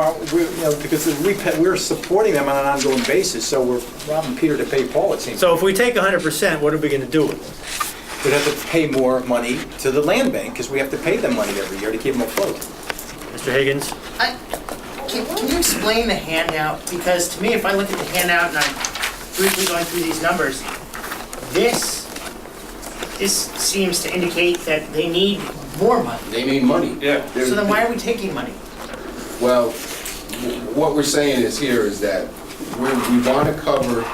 we're supporting them on an ongoing basis, so we're robbing Peter to pay Paul, it seems. So if we take 100%, what are we going to do with it? We'd have to pay more money to the land bank, because we have to pay them money every year to keep them afloat. Mr. Higgins? Can you explain the handout? Because to me, if I look at the handout and I'm briefly going through these numbers, this seems to indicate that they need more money. They need money. Yeah. So then why are we taking money? Well, what we're saying is here is that we want to cover,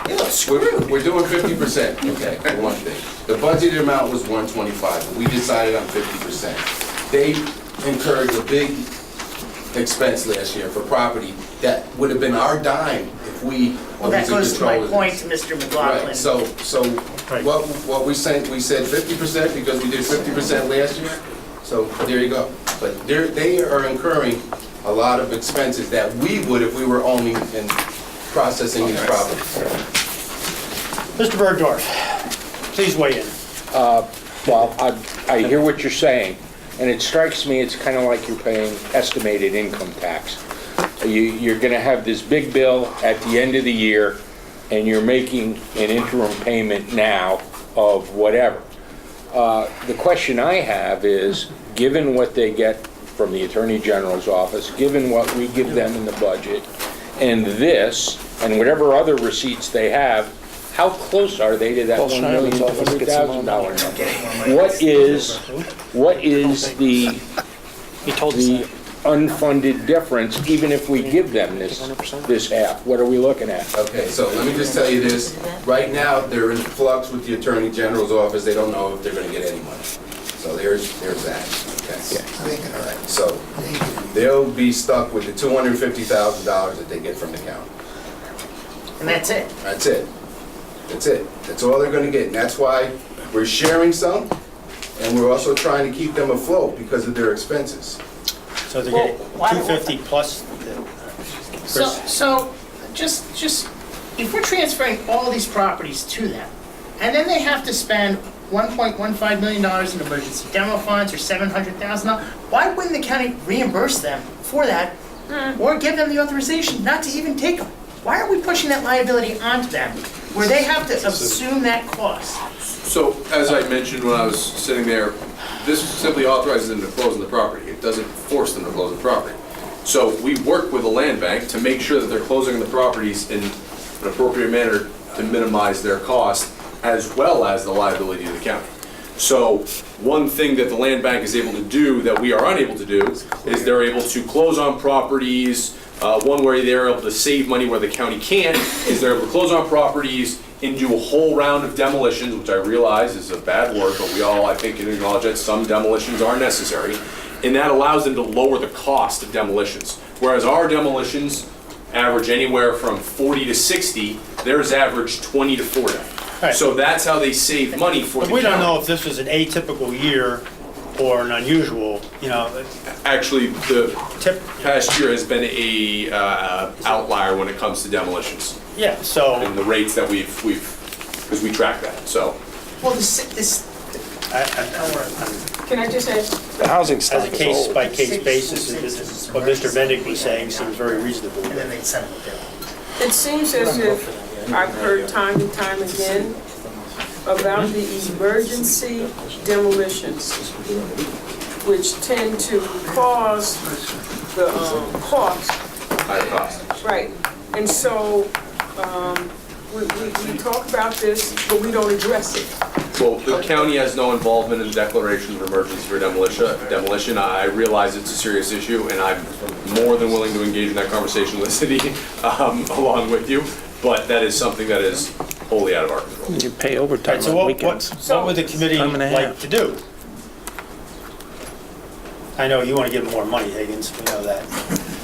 we're doing 50%, okay, for one thing. The budgeted amount was 125, but we decided on 50%. incurred a big expense last year for property that would have been our dime if we Well, that was in goes to my control of point this. to Mr. McLaughlin. Right, so what we said 50% because we did 50% last year, so there you go. But they are incurring a lot of expenses that we would if we were owning and processing these properties. Mr. Bergdorf, please weigh in. Well, I hear what you're saying, and it strikes me it's kind of like you're paying estimated income tax. You're going to have this big bill at the end of the year, and you're making an interim payment now of whatever. The question I have is, given what they get from the Attorney General's office, given what we give them in the budget, and this, and whatever other receipts they have, how close are they to that $1,200,000 number? What is the unfunded difference, even if we give them this half? What are we looking at? Okay, so let me just tell you this. Right now, they're in flux with the Attorney General's office. They don't know if they're gonna get any money. So there's that, okay? All right, so they'll be stuck with the $250,000 that they get from the county. And that's it. That's it. That's it. That's all they're gonna get. And that's why we're sharing some, and we're also trying to keep them afloat because of their expenses. So they're getting 250 plus So just, if we're transferring all these properties to them, and then they have to spend $1.15 million in emergency demo funds or $700,000, why wouldn't the county reimburse them for that or give them the authorization not to even take them? Why are we pushing that liability onto them where they have to assume that cost? So, as I mentioned when I was sitting there, this simply authorizes them to close on the property. It doesn't force them to close the property. So we work with the land bank to make sure that they're closing on the properties in an appropriate manner to minimize their cost, as well as the liability to the county. So one thing that the land bank is able to do that we are unable to do is they're able to close on properties. One way they're able to save money where the county can't is they're able to close on properties and do a whole round of demolitions, which I realize is a bad word, but we all, I think, can acknowledge that some demolitions are necessary. And that allows them to lower the cost of demolitions. Whereas our demolitions average anywhere from 40 to 60, theirs average 20 to 40. Right. So that's how they save money for the But we don't county. know if this was an atypical year or an unusual, Actually, the past year has been a outlier when it comes to demolitions. Yeah, so. And the rates that because we track that, so. Well, Can I just ask? The housing stock As a is case-by-case basis, what Mr. Vendick was saying seems very reasonable. And then they'd send them a bill. It seems as if I've heard time and time again about the emergency demolitions, which tend to cause the cost. Higher cost. Right. And so we talk about this, but we don't address it. Well, the county has no involvement in the declaration of emergency for demolition. I realize it's a serious issue, and I'm more than willing to engage in that conversation with the city along with you, but that is something that is wholly out of our control. You pay overtime So on weekends. what would the committee Time and a like half. to do? I know you want to give them more money, Higgins, we know that.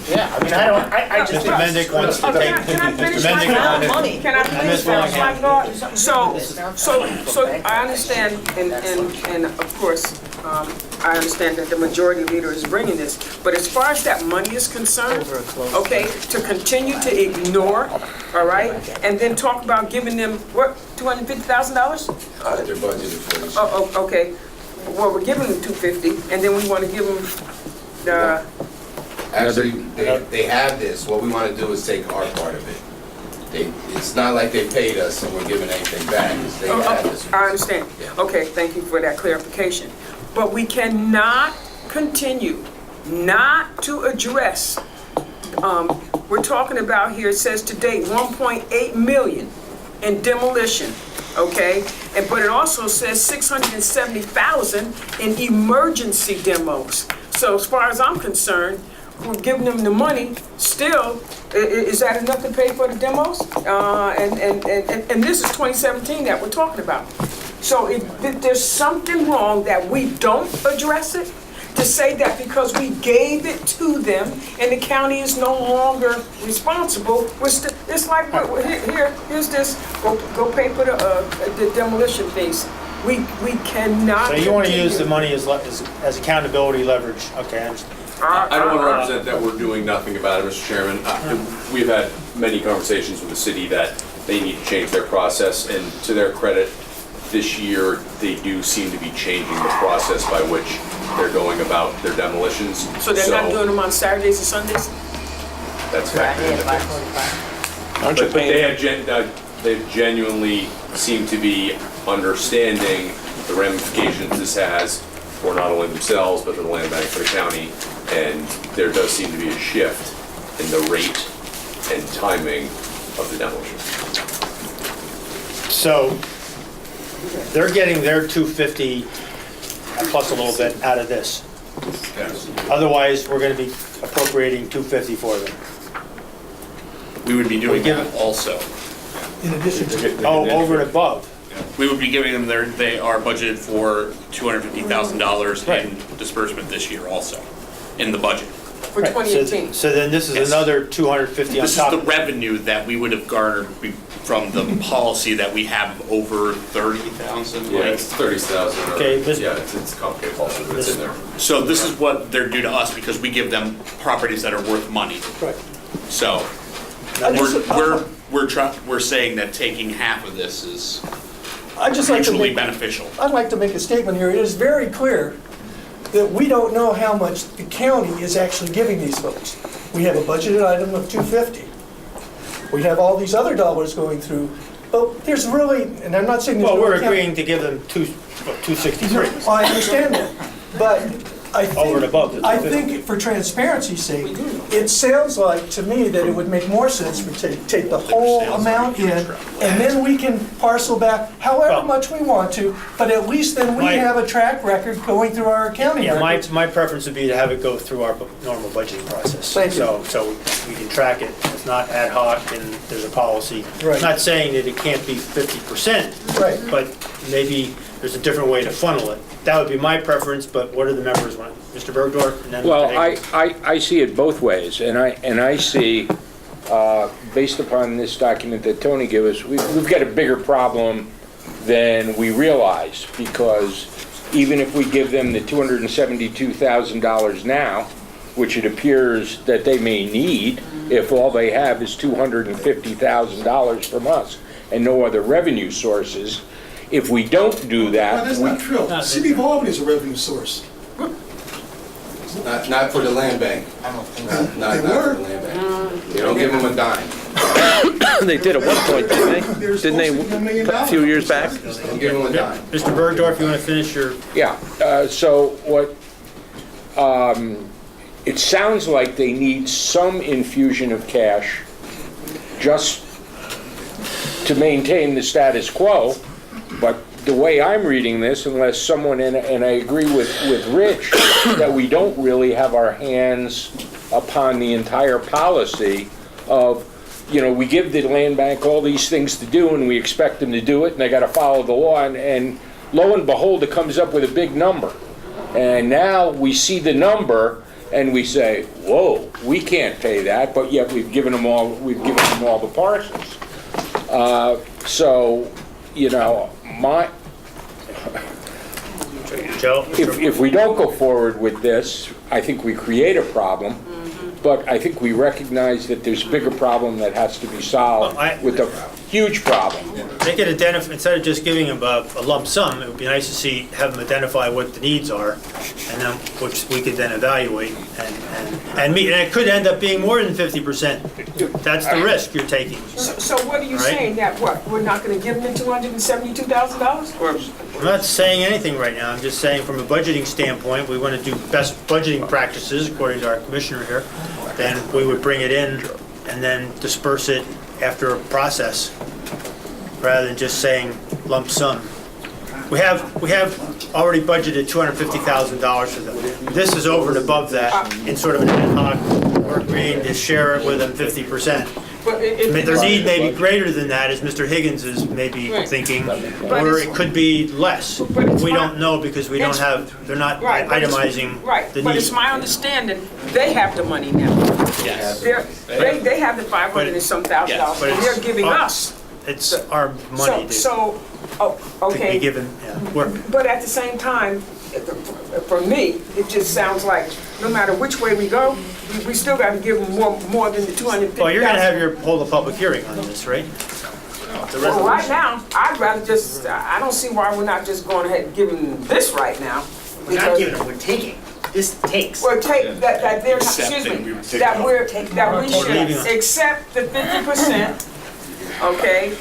Yeah, I just. Mr. Vendick wants to take. Can I finish Mr. my Vendick thought? wanted- Can I finish my thought? So I understand, and of course, I understand that the majority leader is bringing this, but as far as that money is concerned, okay, to continue to ignore, all right, and then talk about giving them, what, $250,000? They're budgeted for this. Oh, okay, well, we're giving them $250, and then we want to give them the, Actually, they have this. What we want to do is take our part of it. It's not like they paid us and we're giving anything back. It's they have this. I understand. Okay, thank you for that clarification. But we cannot continue not to address, we're talking about here, it says to date 1.8 million in demolition, okay? But it also says 670,000 in emergency demos. So as far as I'm concerned, we're giving them the money, still, is that enough to pay for the demos? And this is 2017 that we're talking about. So if there's something wrong that we don't address it, to say that because we gave it to them and the county is no longer responsible, it's like, here's this, go pay for the demolition fees. We cannot. So you want to continue. use the money as accountability leverage? Okay, I understand. I don't want to represent that we're doing nothing about it, Mr. Chairman. We've had many conversations with the city that they need to change their process, and to their credit, this year, they do seem to be changing the process by which they're going about their demolitions. So they're not doing them on Saturdays and Sundays? That's factored into things. But they genuinely seem to be understanding the ramifications this has for not only themselves, but for the land bank, for the county, and there does seem to be a shift in the rate and timing of the demolition. So they're getting their 250 plus a little bit out of this. Yes. Otherwise, we're going to be appropriating 250 for them. We would be doing that also. In addition to. Oh, over and above. We would be giving them they are budgeted for $250,000 Right. in disbursement this year also, in the budget. For 2018? So then this is another 250 on This is top. the revenue that we would have garnered from the policy that we have over 30,000. Yeah, it's 30,000. Okay, Yeah, it's complicated also, but it's in there. So this is what they're due to us because we give them properties that are worth money. Right. So we're saying that taking half of this is I'd just like to mutually make, beneficial. I'd like to make a statement here. It is very clear that we don't know how much the county is actually giving these folks. We have a budgeted item of 250. We have all these other dollars going through, but there's really, and I'm not saying there's Well, no we're account- agreeing to give them 263. Well, I understand that, but I think, Over and above the I 250. think for transparency's sake, it sounds like to me that it would make more sense to take the whole amount in, and then we can parcel back however much we want to, but at least then we My- have a track record going through our accounting Yeah, records. my preference would be to have it go through our normal budgeting process. Thank you. So we can track it. It's not ad hoc and there's a policy. Right. Not saying that it can't be 50%, Right. but maybe there's a different way to funnel it. That would be my preference, but what do the members want? Mr. Bergdorf and then Well, Mr. Hagan. I see it both ways, and I see, based upon this document that Tony gave us, we've got a bigger problem than we realize, because even if we give them the $272,000 now, which it appears that they may need, if all they have is $250,000 from us and no other revenue sources, if we don't do that. That's not true. City of Albany is a revenue source. Not for the land bank. Not for the land bank. They don't give them a dime. They did at one point, didn't they? Didn't they a few years back? Don't give them a dime. Mr. Bergdorf, you want to finish your? Yeah, so what, it sounds like they need some infusion of cash just to maintain the status quo, but the way I'm reading this, unless someone, and I agree with Rich, that we don't really have our hands upon the entire policy of, we give the land bank all these things to do and we expect them to do it and they gotta follow the law, and lo and behold, it comes up with a big number. And now we see the number and we say, whoa, we can't pay that, but yet we've given them all the parcels. So, Joe? If we don't go forward with this, I think we create a problem, but I think we recognize that there's a bigger problem that has to be solved with a huge problem. They could identify, instead of just giving them a lump sum, it would be nice to have them identify what the needs are, and then, which we could then evaluate and meet. And it could end up being more than 50%. That's the risk you're taking. So what are you Right? saying, that what, we're not gonna give them the $272,000? Or I'm not saying anything right now. I'm just saying from a budgeting standpoint, we want to do best budgeting practices, according to our commissioner here. Then we would bring it in and then disperse it after a process, rather than just saying lump sum. We have already budgeted $250,000 for them. This is over and above that in sort of an ad hoc, we're agreeing to share it with them 50%. But I mean, their need may be greater than that, as Mr. Higgins is maybe Right. thinking, But or it's- it could be less. But it's We my- don't know because we don't it's- have, they're not Right, but it's- itemizing Right, the but need. it's my understanding, they have the money now. Yes. They have the 500 and some thousand dollars, but and they're it's giving us. It's our money So, oh, to be okay, given, yeah. We're- but at the same time, for me, it just sounds like no matter which way we go, we still got to give them more than the 250,000. Well, you're gonna have hold a public hearing on this, right? The Well, right resolution. now, I'd rather just, I don't see why we're not just going ahead and giving them this right now. We're not giving them, we're taking. This takes. Well, take, that they're, not- excuse Accepting, we me, would take that it we're, off. that we Leaving should it. accept the 50%, okay?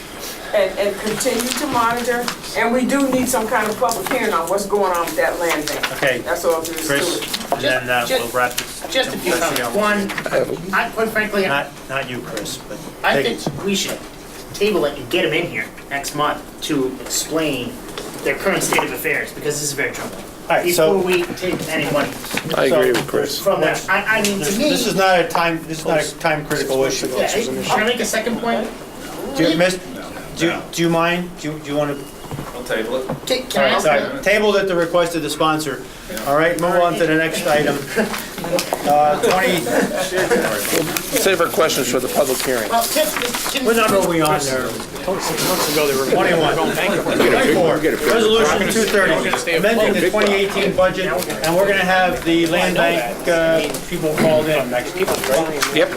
And continue to monitor, and we do need some kind of public hearing on what's going on with that land bank. Okay. That's all there is to Chris, it. and then we'll wrap this. Just a few comments. One, quite frankly, Not you, Chris, but I Higgins. think we should table it and get them in here next month to explain their current state of affairs, because this is very troubling. All right, so- Before we take any money I So, agree with Chris. from that, I mean, to me. This is not a time critical issue. Yeah, can I make a second point? Do you mind? Do you want to? I'll table it. Can I ask? Sorry, tabled at the request of the sponsor. All right, move on to the next item. 20, Save our questions for the public hearing. Well, what number are we on there? 21. 24. Resolution 230, amending the 2018 budget, and we're going to have the land bank people called in next week, right? Yep.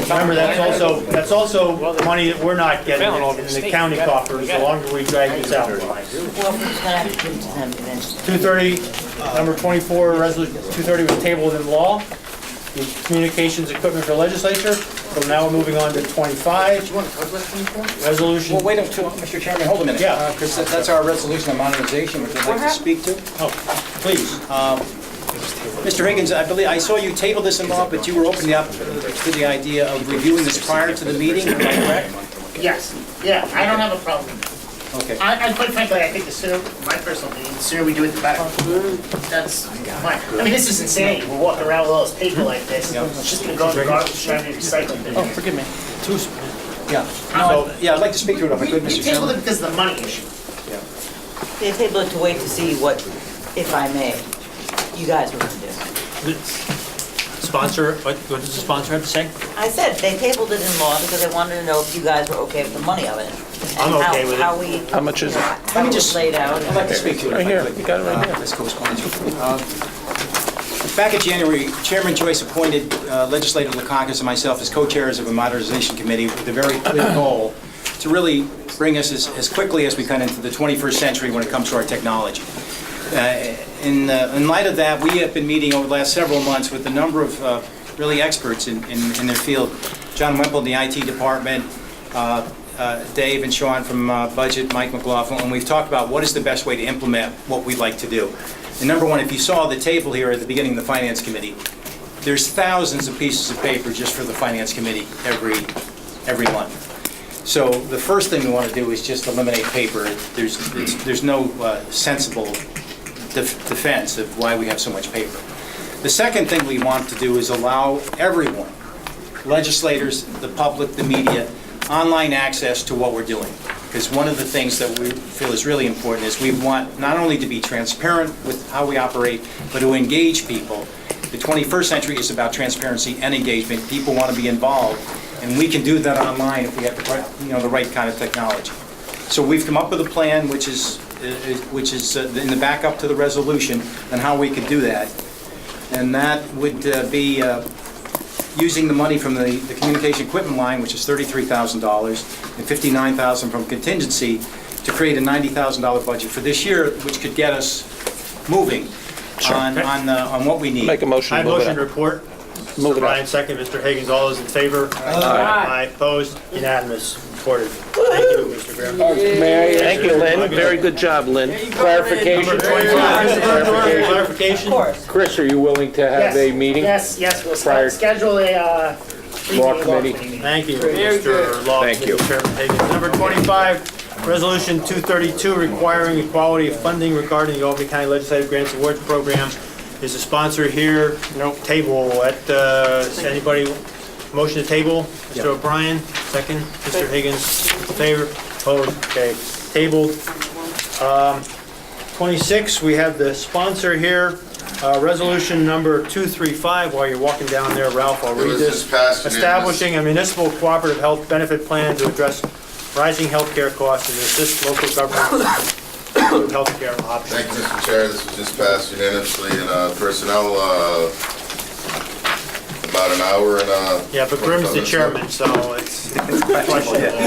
Remember, that's also money that we're not getting in the county coffers the longer we drag this out. 230, number 24, resolution 230 was tabled in law. The communications equipment for legislature. So now we're moving on to 25. Resolution. Well, wait a minute, Mr. Chairman, hold a minute. Yeah. Because that's our resolution on modernization, which I'd like to speak to. Oh, please. Mr. Higgins, I believe, I saw you table this in law, but you were opening up to the idea of reviewing this prior to the meeting, am I correct? Yes, yeah, I don't have a problem. Okay. I quite frankly, I think the sooner, my personal opinion, the sooner we do it, the better. That's fine. I mean, this is insane. We're walking around with all this paper like this. It's just gonna go in the garbage, trying to recycle it. Oh, forgive me. Yeah. Yeah, I'd like to speak to it if I could, We Mr. tabled it Chairman. because of the money issue. They tabled it to wait to see what, if I may, you guys were gonna do. Sponsor, what does the sponsor have to say? I said, they tabled it in law because they wanted to know if you guys were okay with the money of it. I'm and okay with it. How we. How much is it? How it was laid out. I'd like to speak to it. Right if I here, could. you got it right here. Let's co-sponsor. Back in January, Chairman Joyce appointed legislator Lakakis and myself as co-chairs of a modernization committee with a very clear goal to really bring us as quickly as we can into the 21st century when it comes to our technology. In light of that, we have been meeting over the last several months with a number of really experts in their field. John Wemple in the IT department, Dave and Sean from Budget, Mike McLaughlin, and we've talked about what is the best way to implement what we'd like to do. And number one, if you saw the table here at the beginning of the Finance Committee, there's thousands of pieces of paper just for the Finance Committee every month. So the first thing we want to do is just eliminate paper. There's no sensible defense of why we have so much paper. The second thing we want to do is allow everyone, legislators, the public, the media, online access to what we're doing. Because one of the things that we feel is really important is we want not only to be transparent with how we operate, but to engage people. The 21st century is about transparency and engagement. People want to be involved, and we can do that online if we have the right kind of technology. So we've come up with a plan which is in the backup to the resolution on how we could do that. And that would be using the money from the communication equipment line, which is $33,000, and $59,000 from contingency to create a $90,000 budget for this year, which could get us moving on what we need. Make a motion. I have move it motion to up. report. Move it Ryan, up. second. Mr. Higgins, all those in favor? Aye. Opposed? Unanimous. Reported. Thank you, Mr. Graham. Thank you, Lynn. Very good job, Lynn. Clarification. Number 25, clarification. Of course. Chris, are you willing to have a meeting? Yes, we'll Prior- schedule a Law committee. meeting. Thank you, Very Mr. good. Law Thank you. Committee Chairman Higgins. Number 25, Resolution 232 requiring equality of funding regarding the Albany County Legislative Grants Awards Program. Is a sponsor here? Nope. Table at, anybody motion to table, Mr. O'Brien, second, Mr. Higgins, in favor, opposed, okay, tabled. 26, we have the sponsor here, resolution number 235, while you're walking down there, Ralph, I'll It read was this. just passed Establishing a municipal cooperative health benefit plan to address rising healthcare costs and assist local government with healthcare options. Thank you, Mr. Chair. This was just passed unanimously in personnel, about an hour and... Yeah, but Grim's the chairman, so it's questionable.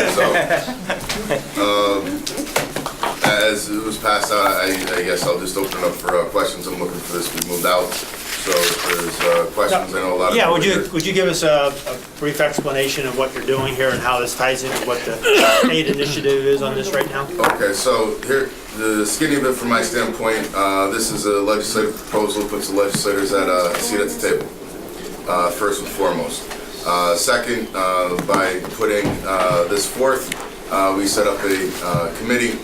As it was passed out, I guess I'll just open it up for questions. I'm looking for this to be moved out. So if there's questions, I know a lot of... Yeah, people would you give us a brief explanation of what you're doing here and how this ties into what the state initiative is on this right now? Okay, so here, the skinny of it from my standpoint, this is a legislative proposal, puts the legislators at a seat at the table, first and foremost. Second, by putting this forth, we set up a committee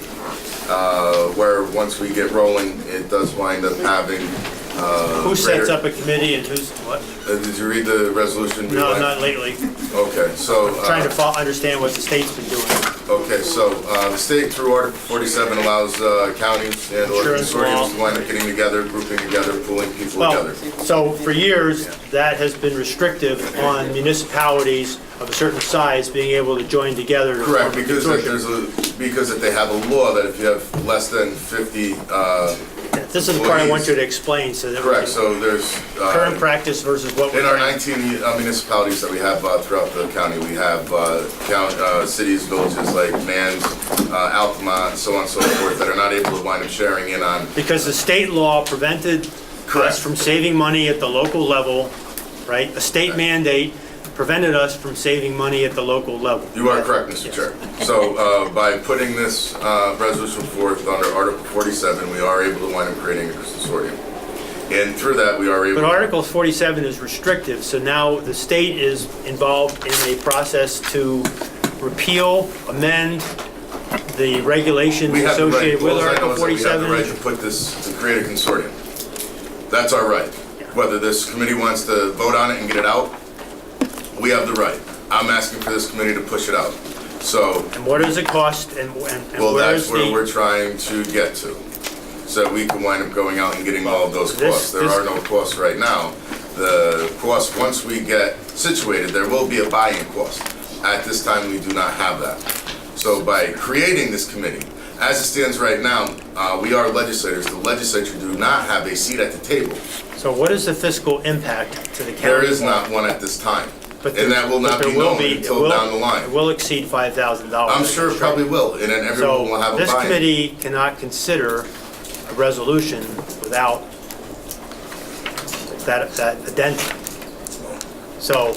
where once we get rolling, it does wind up having Who sets up a committee and who's, what? Did you read the resolution? No, not lately. Okay, so... Trying to understand what the state's been doing. Okay, so the state through Article 47 allows counties and or Insurance law. consortiums to wind up getting together, grouping together, pulling people Well, together. so for years, that has been restrictive on municipalities of a certain size being able to join together to Correct, form a because consortium. because if they have a law that if you have less than 50 This is the part I want you to explain so that we correct, can- so there's... current practice versus what In we're... our 19 municipalities that we have throughout the county, we have cities, villages like Mans, Altamont, so on and so forth, that are not able to wind up sharing in on... Because the state law prevented us from saving money at the local level, right? A state mandate prevented us from saving money at the local level. You are correct, Mr. Chair. So by putting this resolution forth under Article 47, we are able to wind up creating a consortium. And through that, we are able... But Article 47 is restrictive, so now the state is involved in a process to repeal, amend the regulations We have the right, associated with all I know Article is that we have 47. the right to put this, to create a consortium. That's our right. Whether this committee wants to vote on it and get it out, we have the right. I'm asking for this committee to push it out. So... And what does it cost and Well, where that's is where the... we're trying to get to. So that we can wind up going out and getting all of those costs. There are no costs right now. The cost, once we get situated, there will be a buy-in cost. At this time, we do not have that. So by creating this committee, as it stands right now, we are legislators. The legislature do not have a seat at the table. So what is the fiscal impact to the county? There is not one at this time. And that will not be known until down the line. It will exceed $5,000. I'm sure it probably will, and then everyone will have a buy-in. So this committee cannot consider a resolution without that addendum. So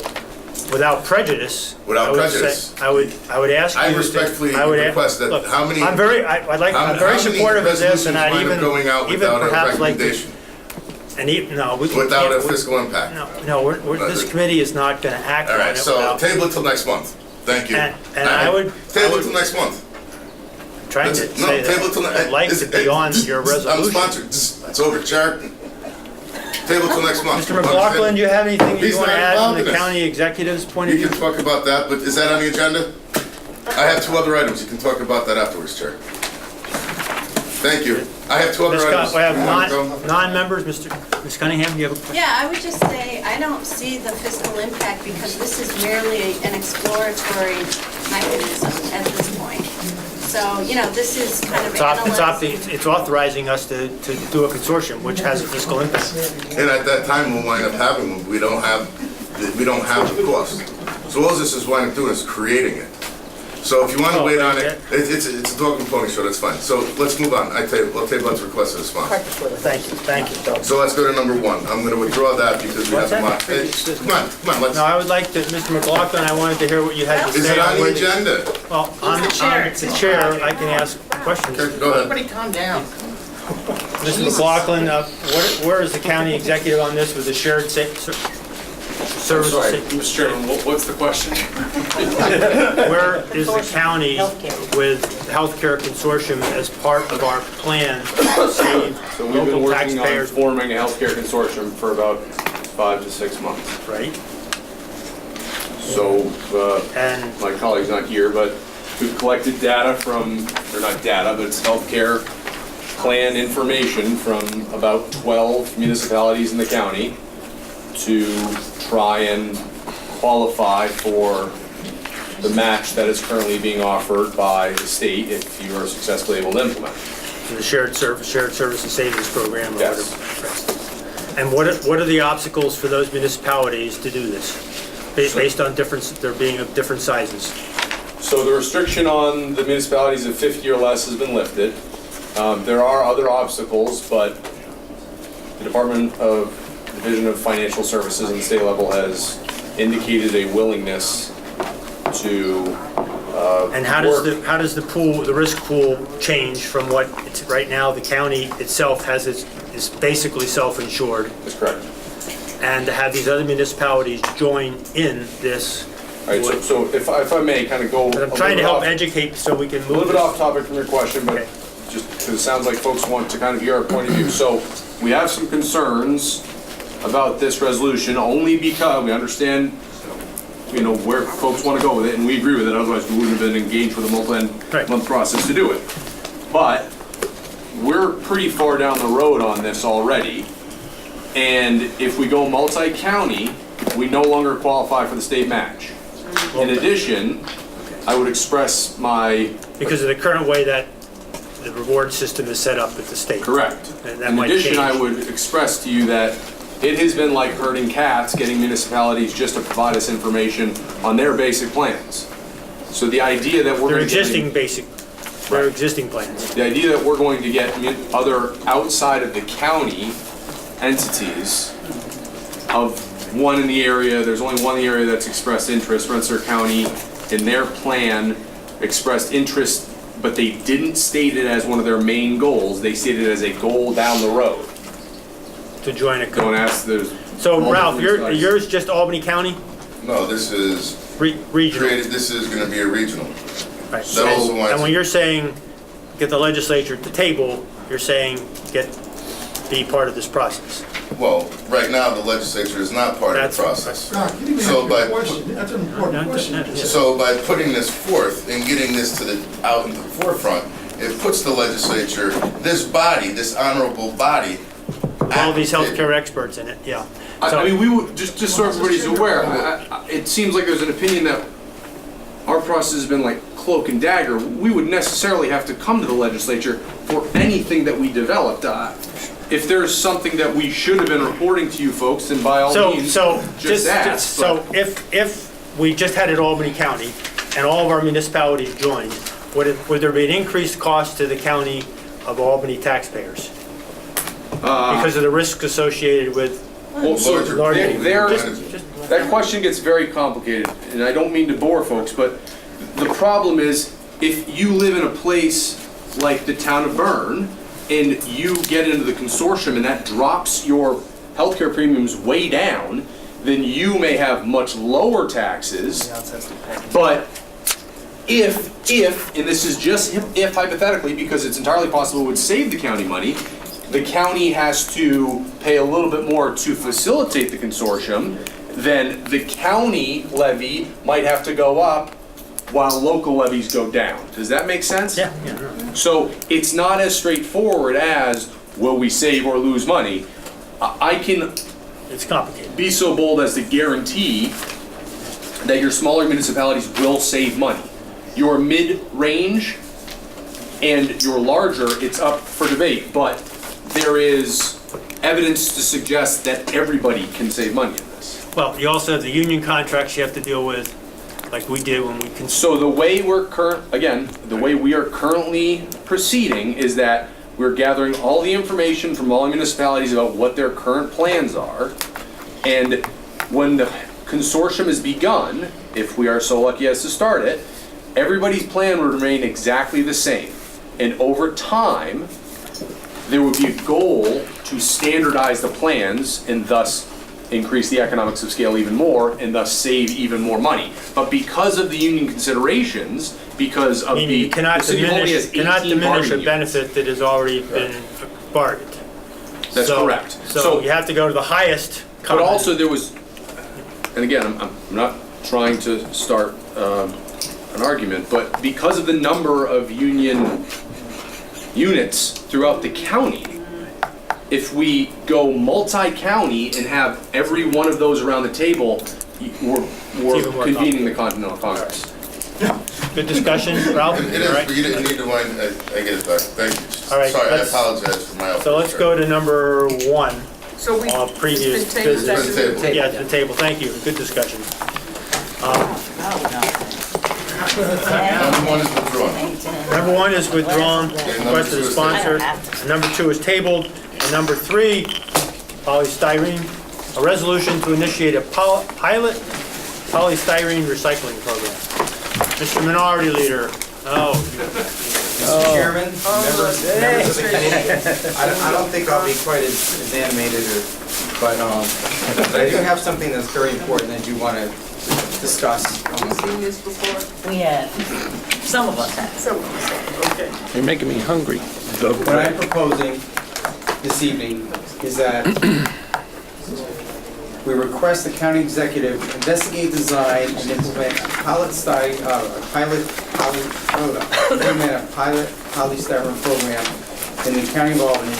without prejudice. Without prejudice. I would ask you. I respectfully request that look, how many... I'm very supportive of this, and I'd even going out without a perhaps like to. recommendation? And even, no, we Without can't- a fiscal impact? No, this committee is not going to act on All it right, so without. table it till next month. Thank you. And I would. Table it till next month. Trying to No, say table it till... that I'd like to be on your I'm resolution. sponsored. It's over, Chair. Table till next month. Mr. McLaughlin, do you have anything you He's want to not add involved from in the this. county executive's point of You view? can talk about that, but is that on the agenda? I have two other items. You can talk about that afterwards, Chair. Thank you. I have two other items. We have You wanna go? non-members, Ms. Cunningham, you have a question? Yeah, I would just say, I don't see the fiscal impact because this is merely an exploratory mechanism at this point. So, you know, this is kind of analyzing. It's authorizing us to do a consortium, which has a fiscal impact. And at that time, we'll wind up having, we don't have the cost. So all this is wind up doing is creating it. So if you want to wait on it, it's a dog and pony show, that's fine. So let's move on. I'll table let's request a response. Thank you. So let's go to number one. I'm going to withdraw that because we have the mock. Come on, let's. No, I would like to, Mr. McLaughlin, I wanted to hear what you had to say. Is it on the agenda? Well, I'm the chair, I can ask questions. Okay, go ahead. Everybody calm down. Mr. McLaughlin, where is the county executive on this with the shared services? Sorry, Mr. Chairman, what's the question? Where is the county with healthcare consortium as part of our plan to save So we've been local working on taxpayers? forming a healthcare consortium for about 5 to 6 months. Right. So, my colleague's not here, but we've collected data from, or not data, but it's healthcare plan information from about 12 municipalities in the county to try and qualify for the match that is currently being offered by the state if you are successfully able to implement. The shared services savings program or Yes. whatever. And what are the obstacles for those municipalities to do this? Based on there being of different sizes? So the restriction on the municipalities of 50 or less has been lifted. There are other obstacles, but the Division of Financial Services on the state level has indicated a willingness to And how does the risk pool change from what it's right now? The county itself is basically self-insured. That's correct. And to have these other municipalities join in this. All right, so if I may kind of go. I'm trying to help educate so we can move. A little bit off topic from your question, but just because it sounds like folks want to kind of hear our point of view. So we have some concerns about this resolution only because we understand, where folks want to go with it, and we agree with it. Otherwise, we wouldn't have been engaged with a multi-month process to do it. But we're pretty far down the road on this already. And if we go multi-county, we no longer qualify for the state match. In addition, I would express because of the current way that the reward system is set up at the state. Correct. In addition, I would express to you that it has been like herding cats, getting municipalities just to provide us information on their basic plans. So the idea that we're Their going to existing plans. The idea that we're going to get other outside of the county entities of one in the area, there's only one in the area that's expressed interest, Rensselaer County, in their plan expressed interest, but they didn't state it as one of their main goals. They stated it as a goal down the road. To join a Don't ask those. So Ralph, yours just Albany County? No, this is regional. This is going to be a regional. Right. And when you're saying get the legislature at the table, you're saying be part of this process. Well, right now, the legislature is not part of the process. That's an important question. So by putting this forth and getting this out in the forefront, it puts the legislature, this body, this honorable body. All these healthcare experts in it, yeah. I mean, we would, just so everybody's aware, it seems like there's an opinion that our process has been like cloak and dagger. We would necessarily have to come to the legislature for anything that we developed. If there's something that we should have been reporting to you folks, then by all means, just ask. So if we just had it Albany County and all of our municipalities joined, would there be an increased cost to the county of Albany taxpayers? Because of the risks associated with that question gets very complicated, and I don't mean to bore folks, but the problem is if you live in a place like the town of Bern and you get into the consortium and that drops your healthcare premiums way down, then you may have much lower taxes. But if, and this is just if hypothetically, because it's entirely possible it would save the county money, the county has to pay a little bit more to facilitate the consortium, then the county levy might have to go up while local levies go down. Does that make sense? Yeah. So it's not as straightforward as will we save or lose money. It's complicated. Be so bold as to guarantee that your smaller municipalities will save money. Your mid-range and your larger, it's up for debate, but there is evidence to suggest that everybody can save money in this. Well, you also have the union contracts you have to deal with, like we did when we can. So the way the way we are currently proceeding is that we're gathering all the information from all municipalities about what their current plans are, and when the consortium is begun, if we are so lucky as to start it, everybody's plan would remain exactly the same. And over time, there would be a goal to standardize the plans and thus increase the economics of scale even more and thus save even more money. But because of the union considerations, because of you cannot diminish a benefit that has already been bargained. That's correct. So you have to go to the highest. But also there was, and again, I'm not trying to start an argument, but because of the number of union units throughout the county, if we go multi-county and have every one of those around the table, we're convening the Continental Congress. Good discussion, Ralph? It is, All right. but you didn't need to wind, I get it back, thank you. All right, Sorry, I let's- apologize for my. So let's go to number 1. So we, On previous it's been tabled, business. It's been tabled. Yeah, it's been tabled, thank you, good discussion. Number 1 is withdrawn. Number 1 is withdrawn, requested a sponsor. And number 2 is tabled. And number 3, polystyrene, a resolution to initiate a pilot polystyrene recycling program. Mr. Minority Leader, Mr. Chairman, members of the committee, I don't think I'll be quite as animated, but I do have something that's very important that you want to discuss. have you seen this before? We have, some of us have. Some of us have, okay. You're making me hungry. What I'm proposing this evening is that we request the county executive investigate, design, and implement a pilot polystyrene program in the county of Albany,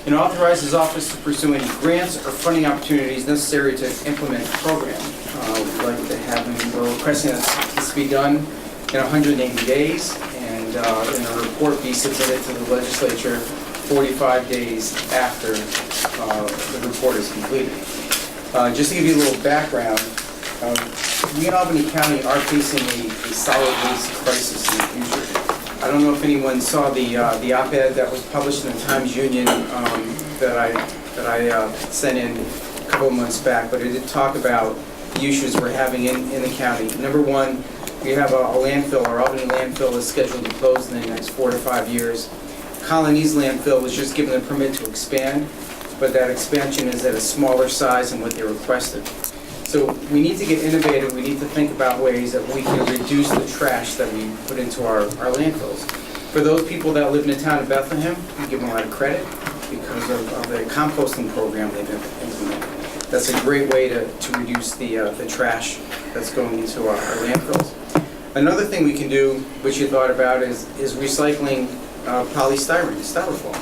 and authorize his office to pursue any grants or funding opportunities necessary to implement the program. We'd like to have, we're requesting that this be done in 180 days, and a report be submitted to the legislature 45 days after the report is completed. Just to give you a little background, we in Albany County are facing a solid waste crisis in the future. I don't know if anyone saw the op-ed that was published in the Times Union that I sent in a couple of months back, but it did talk about the issues we're having in the county. Number 1, we have a landfill. Our Albany landfill is scheduled to close in the next 4 to 5 years. Colony's landfill was just given a permit to expand, but that expansion is at a smaller size than what they requested. So we need to get innovative. We need to think about ways that we can reduce the trash that we put into our landfills. For those people that live in the town of Bethlehem, we give them a lot of credit because of the composting program they've implemented. That's a great way to reduce the trash that's going into our landfills. Another thing we can do, which you thought about, is recycling polystyrene, styrofoam.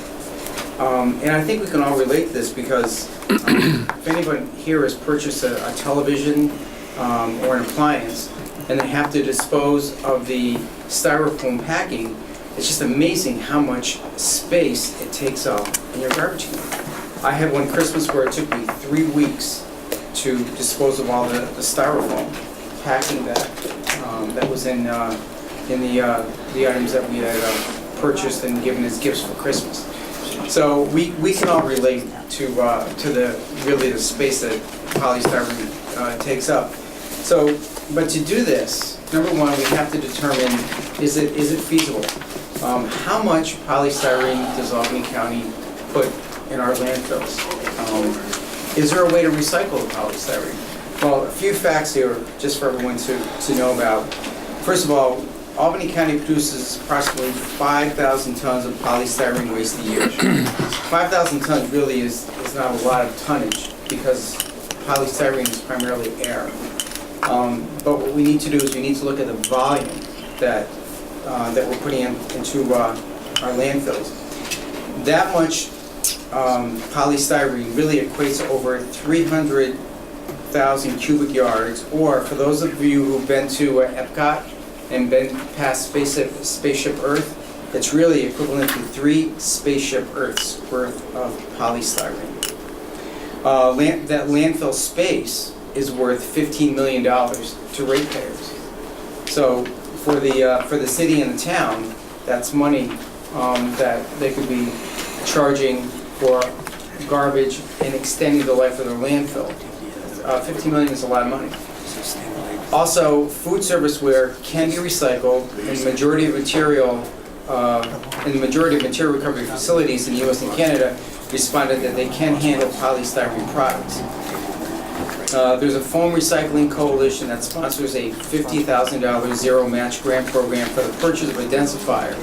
And I think we can all relate to this because if anyone here has purchased a television or an appliance and they have to dispose of the styrofoam packing, it's just amazing how much space it takes up in your garbage can. I had one Christmas where it took me 3 weeks to dispose of all the styrofoam packing that was in the items that we had purchased and given as gifts for Christmas. So we can all relate to the space that polystyrene takes up. So, but to do this, number 1, we have to determine is it feasible? How much polystyrene does Albany County put in our landfills? Is there a way to recycle the polystyrene? Well, a few facts here, just for everyone to know about. First of all, Albany County produces approximately 5,000 tons of polystyrene waste a year. 5,000 tons really is not a lot of tonnage because polystyrene is primarily air. But what we need to do is we need to look at the volume that we're putting into our landfills. That much polystyrene really equates to over 300,000 cubic yards, or for those of you who've been to Epcot and been past Spaceship Earth, it's really equivalent to 3 Spaceship Earths worth of polystyrene. That landfill space is worth $15 million to ratepayers. So for the city and the town, that's money that they could be charging for garbage and extending the life of their landfill. 15 million is a lot of money. Also, food serviceware can be recycled, and the majority of material recovery facilities in the U.S. and Canada responded that they can handle polystyrene products. There's a foam recycling coalition that sponsors a $50,000 zero match grant program for the purchase of a densifier.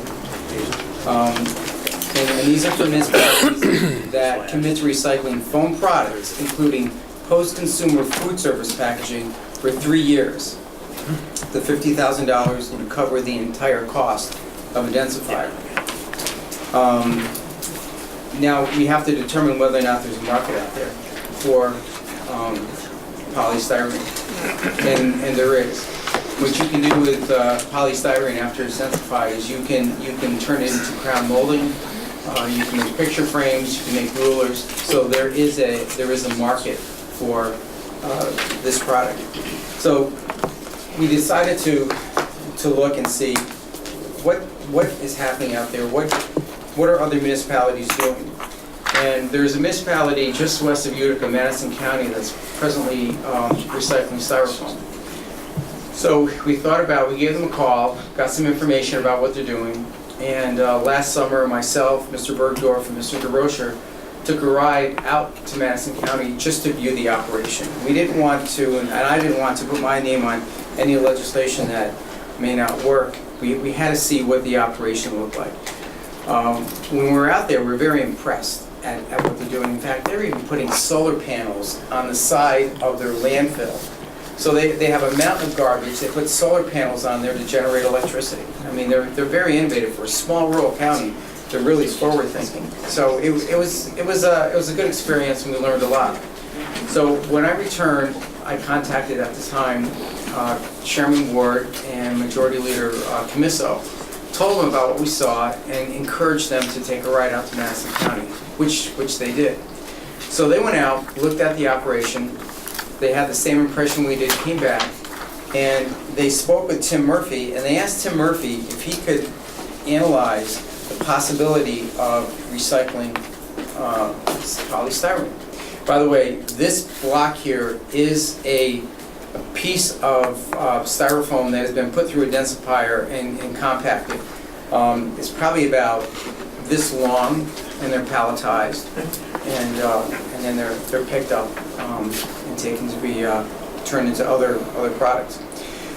And these are for municipalities that commit to recycling foam products, including post-consumer food service packaging, for 3 years. The $50,000 would cover the entire cost of a densifier. Now, we have to determine whether or not there's a market out there for polystyrene, and there is. What you can do with polystyrene after it's densified is you can turn it into crown molding, you can make picture frames, you can make rulers, so there is a market for this product. So we decided to look and see what is happening out there, what are other municipalities doing. And there's a municipality just west of Utica, Madison County, that's presently recycling styrofoam. So we thought about, we gave them a call, got some information about what they're doing, and last summer, myself, Mr. Bergdorf, and Mr. DeRocher took a ride out to Madison County just to view the operation. We didn't want to, and I didn't want to put my name on any legislation that may not work. We had to see what the operation looked like. When we were out there, we were very impressed at what they're doing. In fact, they're even putting solar panels on the side of their landfill. So they have a mountain of garbage, they put solar panels on there to generate electricity. I mean, they're very innovative. For a small rural county, they're really forward thinking. So it was a good experience, and we learned a lot. So when I returned, I contacted at the time Chairman Ward and Majority Leader Camiso, told them about what we saw, and encouraged them to take a ride out to Madison County, which they did. So they went out, looked at the operation. They had the same impression we did, came back, and they spoke with Tim Murphy, and they asked Tim Murphy if he could analyze the possibility of recycling polystyrene. By the way, this block here is a piece of styrofoam that has been put through a densifier and compacted. It's probably about this long, and they're palletized, and then they're picked up and taken to be turned into other products.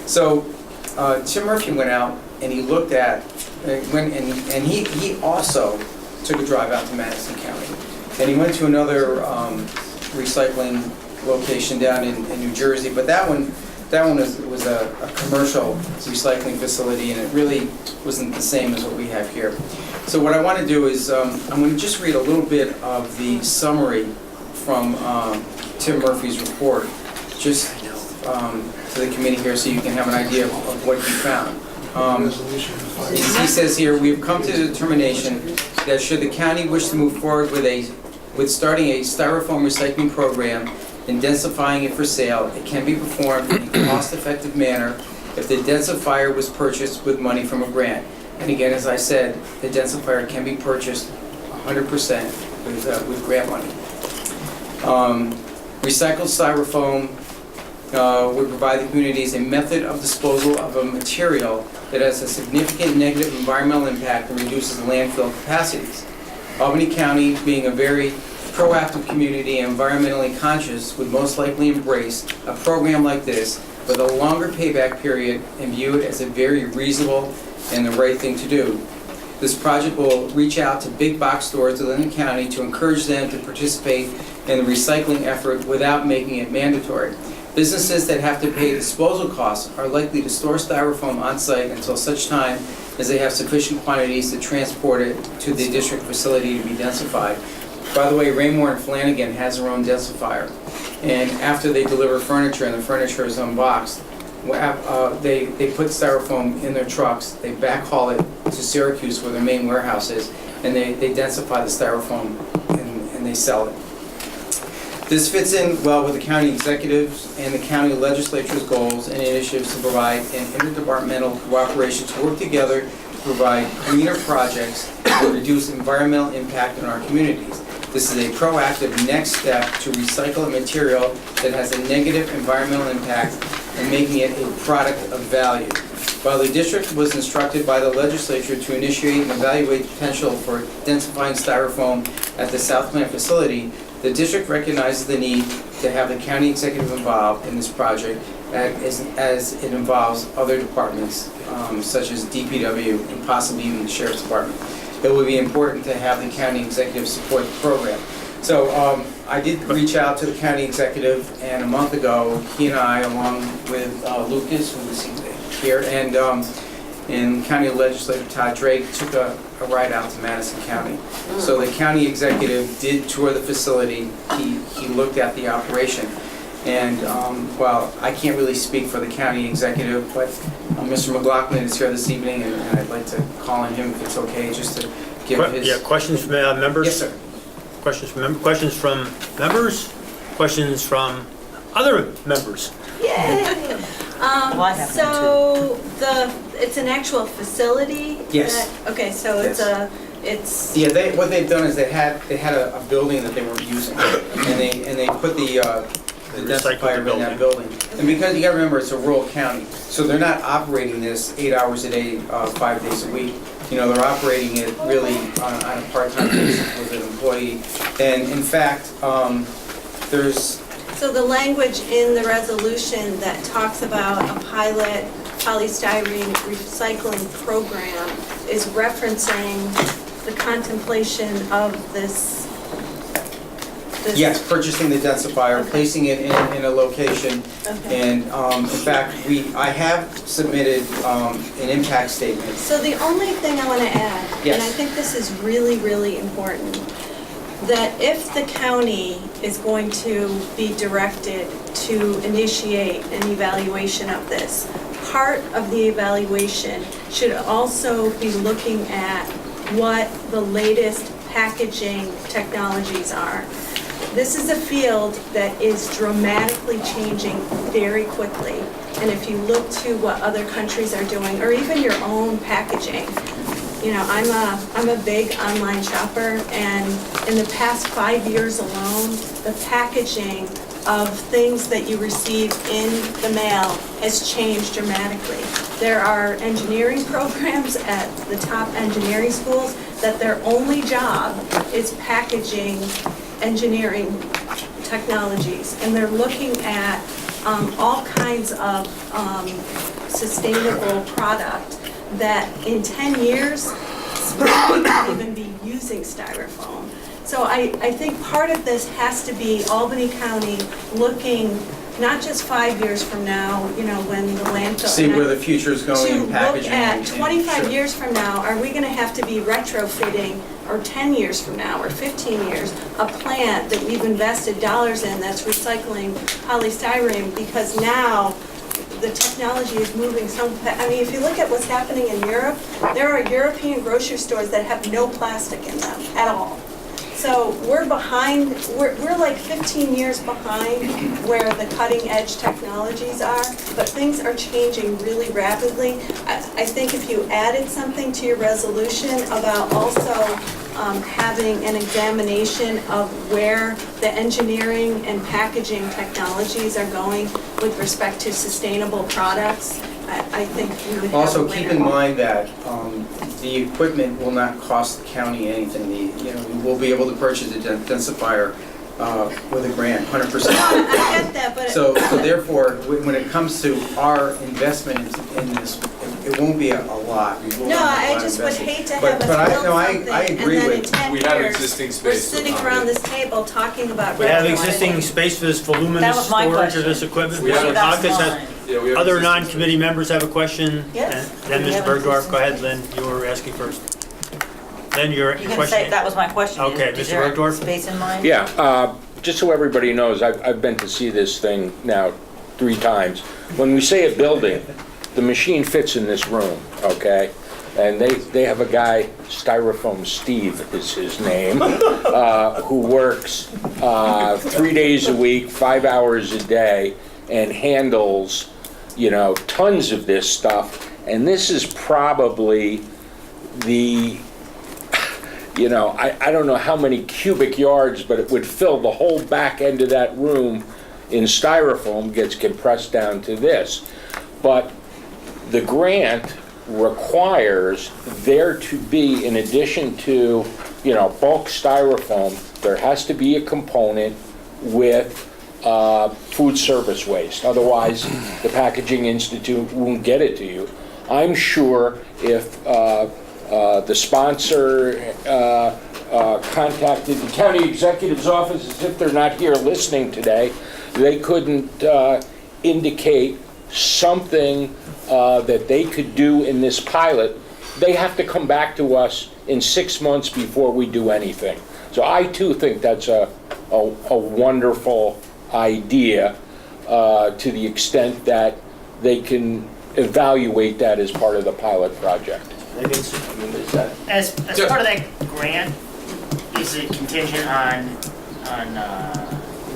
So Tim Murphy went out and he looked at, and he also took a drive out to Madison County, and he went to another recycling location down in New Jersey, but that one was a commercial recycling facility, and it really wasn't the same as what we have here. So what I want to do is I'm going to just read a little bit of the summary from Tim Murphy's report, just to the committee here, so you can have an idea of what he found. He says here, we have come to the determination that should the county wish to move forward with starting a styrofoam recycling program and densifying it for sale, it can be performed in a cost-effective manner if the densifier was purchased with money from a grant. And again, as I said, the densifier can be purchased 100% with grant money. Recycled styrofoam would provide the communities a method of disposal of a material that has a significant negative environmental impact and reduces landfill capacities. Albany County, being a very proactive community and environmentally conscious, would most likely embrace a program like this with a longer payback period and view it as a very reasonable and the right thing to do. This project will reach out to big box stores within the county to encourage them to participate in the recycling effort without making it mandatory. Businesses that have to pay disposal costs are likely to store styrofoam on site until such time as they have sufficient quantities to transport it to the district facility to be densified. By the way, Raymore and Flanagan has their own densifier, and after they deliver furniture and the furniture is unboxed, they put styrofoam in their trucks, they backhaul it to Syracuse where their main warehouse is, and they densify the styrofoam and they sell it. This fits in well with the county executives and the county legislature's goals and initiatives to provide an interdepartmental cooperation to work together to provide greener projects and reduce environmental impact in our communities. This is a proactive next step to recycle a material that has a negative environmental impact and making it a product of value. While the district was instructed by the legislature to initiate and evaluate the potential for densifying styrofoam at the South Plant facility, the district recognizes the need to have the county executive involved in this project as it involves other departments such as DPW and possibly even the Sheriff's Department. It will be important to have the county executive support the program. So I did reach out to the county executive, and a month ago, he and I, along with Lucas, who was here, and County Legislator Todd Drake, took a ride out to Madison County. So the county executive did tour the facility. He looked at the operation. And well, I can't really speak for the county executive, but Mr. McLaughlin is here this evening, and I'd like to call on him if it's okay, just to give his... Yeah, questions from members? Yes, sir. Questions from members? Questions from other members? Yay! So it's an actual facility? Yes. Okay, so it's Yeah, what they've done is they had a building that they weren't using, and they put the densifier in that building. And because you gotta remember, it's a rural county, so they're not operating this 8 hours a day, 5 days a week. You know, they're operating it really on a part-time basis with an employee. And in fact, there's... So the language in the resolution that talks about a pilot polystyrene recycling program is referencing the contemplation of this. Yes, purchasing the densifier, placing it in a location. Okay. And in fact, I have submitted an impact statement. So the only thing I want to add, Yes. and I think this is really, really important, that if the county is going to be directed to initiate an evaluation of this, part of the evaluation should also be looking at what the latest packaging technologies are. This is a field that is dramatically changing very quickly. And if you look to what other countries are doing, or even your own packaging, you know, I'm a big online shopper, and in the past 5 years alone, the packaging of things that you receive in the mail has changed dramatically. There are engineering programs at the top engineering schools that their only job is packaging engineering technologies, and they're looking at all kinds of sustainable product that in 10 years will not even be using styrofoam. So I think part of this has to be Albany County looking not just 5 years from now, you know, when the landfill. See where the future is going in packaging. To look at 25 Sure. years from now, are we going to have to be retrofitting, or 10 years from now, or 15 years, a plant that we've invested dollars in that's recycling polystyrene, because now the technology is moving so fast. I mean, if you look at what's happening in Europe, there are European grocery stores that have no plastic in them at all. So we're behind, we're like 15 years behind where the cutting edge technologies are, but things are changing really rapidly. I think if you added something to your resolution about also having an examination of where the engineering and packaging technologies are going with respect to sustainable products, I think we would have a Also, winner. keep in mind that the equipment will not cost the county anything. We'll be able to purchase a densifier with a grant, 100%. I get that, but So therefore, when it comes to our investment in this, it won't be a lot. We will no, not have a I lot just would invested. hate to But have us I- build no, I something, agree and then in with- 10 We have years, existing we're space to sitting accommodate. around this table talking about We have retrofitting. existing space for this That voluminous was my storage of question. this equipment. We have- Mr. That's Hawkins has- mine. Yeah, we have Other existing non-committee members have a question? Yes. And then We Ms. have Bergdorf, existing go ahead, Lynn, you were asking first. Then your You can say, question. that was my question. Okay, Is Mr. there Bergdorf? space in mind? Yeah, just so everybody knows, I've been to see this thing now 3 times. When we say a building, the machine fits in this room, okay? And they have a guy, Styrofoam Steve is his name, who works 3 days a week, 5 hours a day, and handles, tons of this stuff. And this is probably the, I don't know how many cubic yards, but it would fill the whole back end of that room in styrofoam, gets compressed down to this. But the grant requires there to be, in addition to, bulk styrofoam, there has to be a component with food service waste. Otherwise, the Packaging Institute won't get it to you. I'm sure if the sponsor contacted the county executive's office, as if they're not here listening today. They couldn't indicate something that they could do in this pilot. They have to come back to us in 6 months before we do anything. So I too think that's a wonderful idea to the extent that they can evaluate that as part of the pilot project. As part of that grant, is it contingent on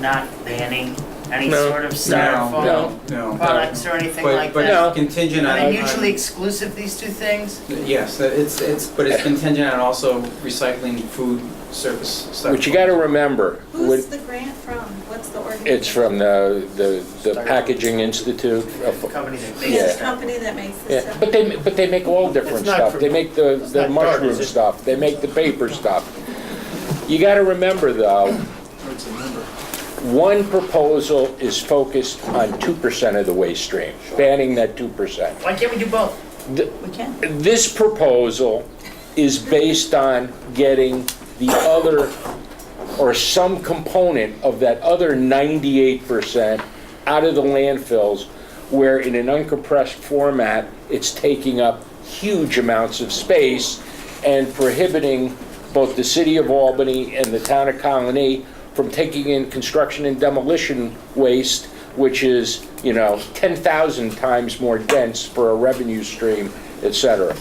not banning any No. sort of styrofoam No. products or anything But like but that? it's contingent Are on. they mutually exclusive, these two things? Yes, but it's contingent on also recycling food service stuff. What you got to remember, Who's the grant from? What's the organization? it's from the Packaging Institute. The company that makes Yeah. it. The company that makes this Yeah, stuff? but they make all different It's not stuff. for- They make it's the not dark, mushroom is it? stuff. They make the paper stuff. You got to remember though, one proposal is focused on 2% of the waste stream, banning that 2%. Why can't we do both? We can. This proposal is based on getting the other, or some component of that other 98% out of the landfills, where in an uncompressed format, it's taking up huge amounts of space and prohibiting both the city of Albany and the town of Colony from taking in construction and demolition waste, which is, 10,000 times more dense for a revenue stream, et cetera.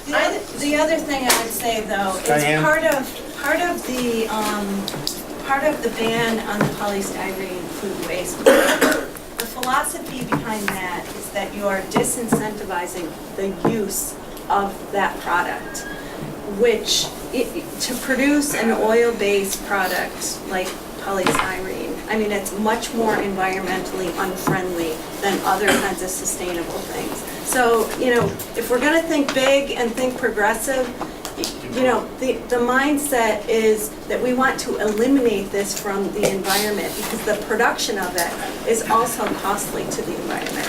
The other thing I would say, though, is Diane? part of the ban on the polystyrene food waste. The philosophy behind that is that you are disincentivizing the use of that product, which, to produce an oil-based product like polystyrene, I mean, it's much more environmentally unfriendly than other kinds of sustainable things. So, if we're gonna think big and think progressive, the mindset is that we want to eliminate this from the environment because the production of it is also costly to the environment.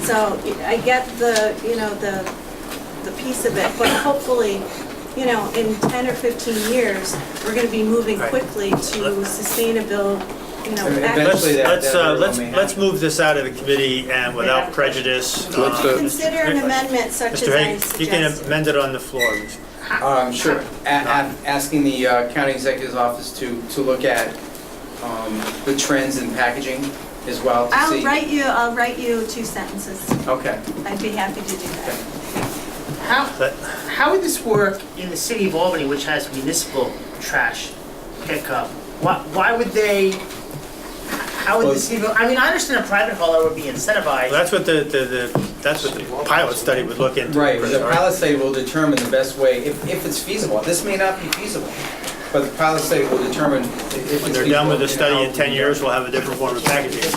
So I get the piece of it, but hopefully, in 10 or 15 years, we're gonna be moving quickly to sustainable, Eventually Let's move this out of the committee and without prejudice. Consider an amendment such as Mr. I Hagan, you can suggested. amend it on the floor. Sure. Asking the county executive's office to look at the trends in packaging as well to see. I'll write you 2 sentences. Okay. I'd be happy to do that. How would this work in the city of Albany, which has municipal trash pickup? Why would they, how would this even, I mean, I understand a private hauler would be incentivized. That's what the pilot study would look into. Right, the pilot study will determine the best way, if it's feasible. This may not be feasible, but the pilot study will determine if it's feasible. When they're done with the study in 10 years, we'll have a different form of packaging.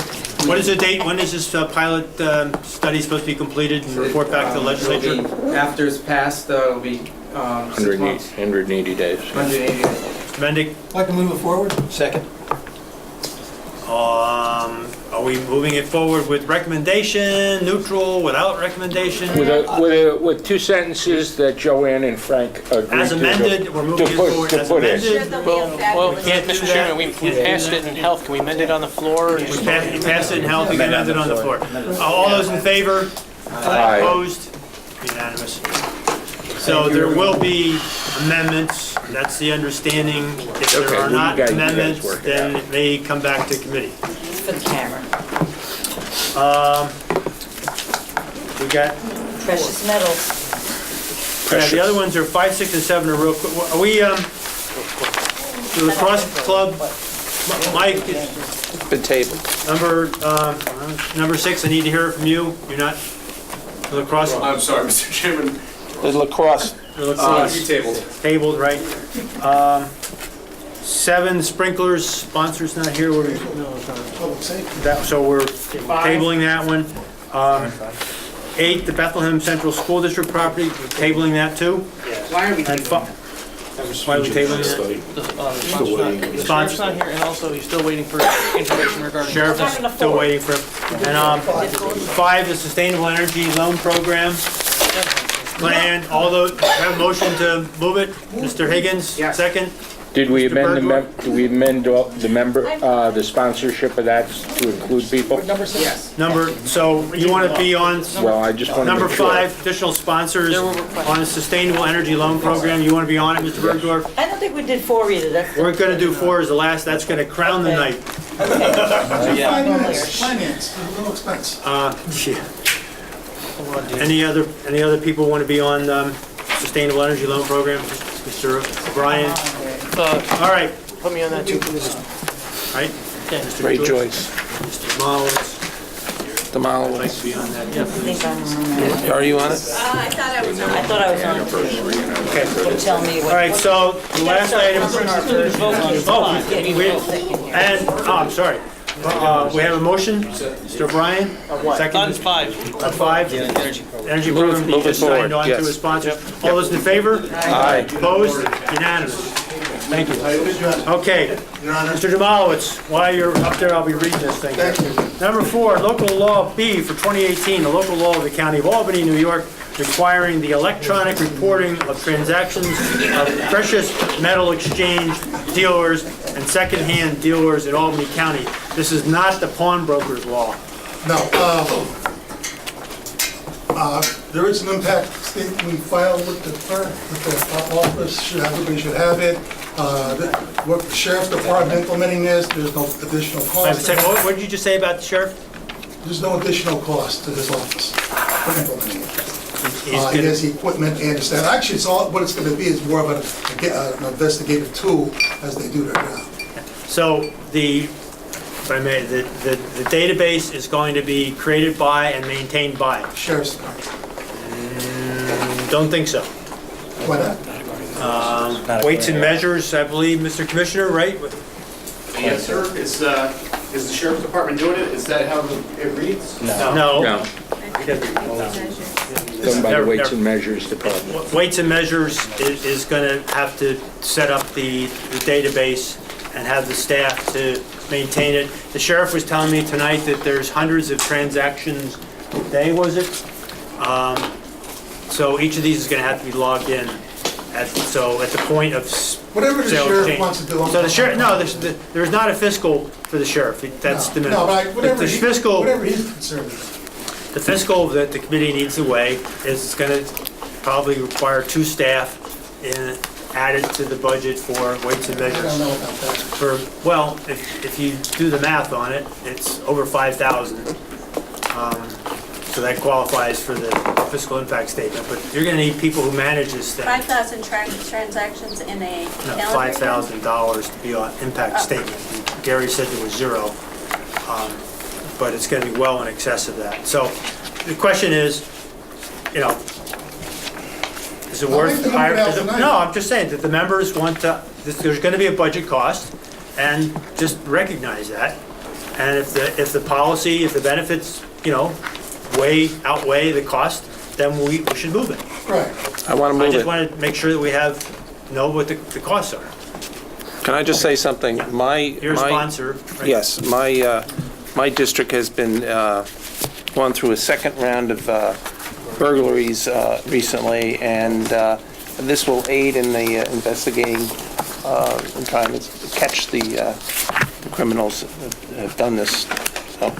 What is the date, when is this pilot study supposed to be completed and report back to the legislature? It'll be- After it's passed, it'll be 6 months. 180 days. 180 days. Mendick? I'd like to move it forward. Second. Are we moving it forward with recommendation, neutral, without recommendation? With 2 sentences that Joanne and Frank agreed to. As amended, we're moving it forward as amended. Well, can't do Mr. that. Chairman, we passed it in health, can we amend it on the floor? We passed it in health, we can amend it on the floor. All those in favor? Aye. Opposed? Unanimous. So there will be amendments, that's the understanding. If there Okay, are well, not you guys amendments, work it then it may come back to committee. For the camera. We got, Precious metals. the other ones are 5, 6, and 7 are real quick. Are we, the lacrosse club, Mike, Been tabled. number 6, I need to hear it from you. You're not, the lacrosse? I'm sorry, Mr. Chairman. The lacrosse. The lacrosse. You tabled. Tabled, right. 7 sprinklers, sponsor's not here. So we're tabling that one. 8, the Bethlehem Central School District property, we're tabling that too. Why are we And doing why are we tabling that? The sheriff's not here, and also he's still waiting for information regarding. Sheriff is still waiting for it. And 5, the Sustainable Energy Loan Program plan. All those, have a motion to move it? Mr. Higgins, Yes. second. Did we Mr. amend Bergdorf? did we amend the sponsorship of that to include people? Yes. So you want to be on Well, I just want to number make sure. 5, additional sponsors on a sustainable energy loan program. You want to be on it, Mr. Bergdorf? I don't think we did 4 either, that's. We're going to do 4 as the last. That's going to crown the night. Finance, a little expense. Yeah. Any other people want to be on sustainable energy loan program? Mr. O'Brien? All right. Put me on that too, please. All right. Mr. Ray Joyce? Joyce, Mr. Malowitz? I'd like Demalowitz. to be on that. I think I'm on that. Are you on it? I thought I was on. I thought I was on it too. Okay. Tell me what. All right, so the last item. I'm sorry. We have a motion, Mr. O'Brien? Second. On 5. On 5? Energy program, you Move it just signed forward, on to yes. as sponsors. All those in favor? Aye. Opposed? Unanimous. Thank you. Okay, Mr. Demalowitz, while you're up there, I'll be reading this thing. Thank you. Number 4, local law B for 2018, the local law of the County of Albany, New York, requiring the electronic reporting of transactions of precious metal exchange dealers and secondhand dealers in Albany County. This is not the pawnbroker's law. No, there is an impact statement we filed with the clerk, with the office, everybody should have it. What the sheriff's department implementing this, there's no additional Wait a cost. second, what did you say about the sheriff? There's no additional cost to his office for implementing it. He's He gonna- has the equipment and the staff. Actually, it's all, what it's gonna be is more of an investigative tool as they do their job. So if I may, the database is going to be created by and maintained by? Sheriff's Department. Don't think so. Why not? Weights and measures, I believe, Mr. Commissioner, right? Yes, sir. Is the sheriff's department doing it? Is that how it reads? No. No, done by the weights and measures department. Weights and measures is going to have to set up the database and have the staff to maintain it. The sheriff was telling me tonight that there's hundreds of transactions a day, was it? So each of these is going to have to be logged in. At the point of Whatever the sale sheriff exchange. wants to do. So the sheriff, no, there's not a fiscal for the sheriff. That's the minimum. No, but The fiscal. whatever he's concerned with. The fiscal that the committee needs to weigh is going to probably require 2 staff added to the budget for weights and I measures. don't know about that. Well, if you do the math on it, it's over 5,000. So that qualifies for the fiscal impact statement, but you're going to need people who manage this thing. 5,000 transactions in a No, calendar year? $5,000 to be on impact statement. Gary said there was 0, but it's going to be well in excess of that. So the question is, is it I'll worth make the number out tonight. No, I'm just saying that the members want to, there's going to be a budget cost, and just recognize that. And if the policy, if the benefits, outweigh the cost, then we should move it. Right. I want to I move just it. want to make sure that we know what the costs are. Can I just say something? You're a sponsor, right? Yes, my district has been gone through a second round of burglaries recently, and this will aid in the investigating and trying to catch the criminals that have done this. So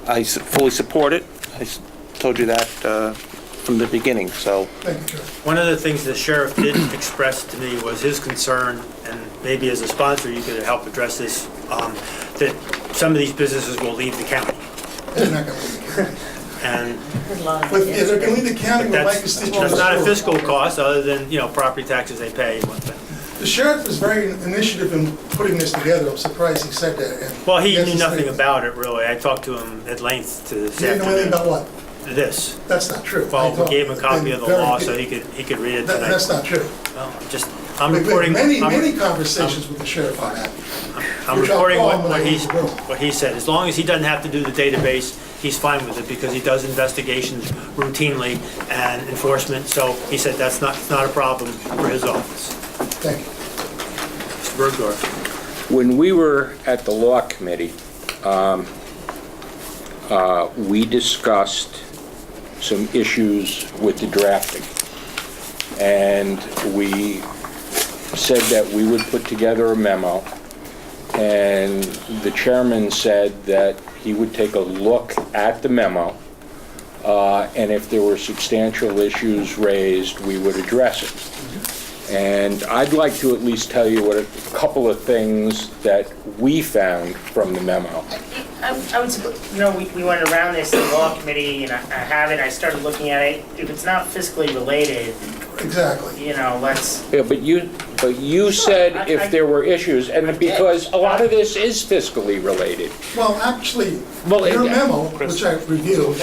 I fully support it. I told you that from the beginning, so. Thank you, Sheriff. One of the things the sheriff did express to me was his concern, and maybe as a sponsor you could help address this, that some of these businesses will leave the county. They're not gonna leave the county. And But if they're gonna leave the county, we'll make a stitch on that's the not a screw. fiscal cost, other than, property taxes they pay. The sheriff was very initiative in putting this together. I'm surprised he said that. And Well, he yes, knew his nothing thing- about it, really. I talked to him at length this He didn't know anything afternoon. about what? This. That's not true. Well, I we talked- gave him a copy of the very- law so he could read it tonight. That's not true. Well, I'm We've had reporting. many I'm- conversations with the sheriff on that. I'm Which I'll reporting call what him when I leave the room. what he said. As long as he doesn't have to do the database, he's fine with it because he does investigations routinely and enforcement. So he said that's not a problem for his office. Thank you. Mr. Bergdorf. When we were at the law committee, we discussed some issues with the drafting. And we said that we would put together a memo, and the chairman said that he would take a look at the memo, and if there were substantial issues raised, we would address it. And I'd like to at least tell you what a couple of things that we found from the memo. I would, we went around this in the law committee, and I have it, I started looking at it. If it's not fiscally related, Exactly. Let's. Yeah, but you said if there were issues, and because a lot of this is fiscally related. Well, actually, your memo, which I reviewed,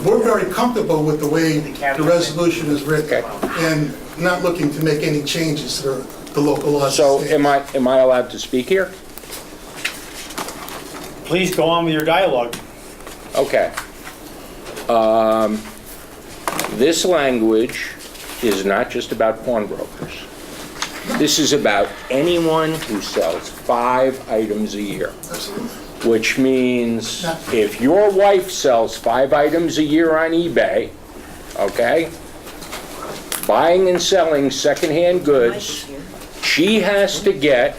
we're very comfortable with the way the resolution is written and not looking to make any changes to the local laws. So am I allowed to speak here? Please go on with your dialogue. Okay. This language is not just about pawnbrokers. This is about anyone who sells 5 items a year. Absolutely. Which means if your wife sells 5 items a year on eBay, okay, buying and selling secondhand goods, she has to get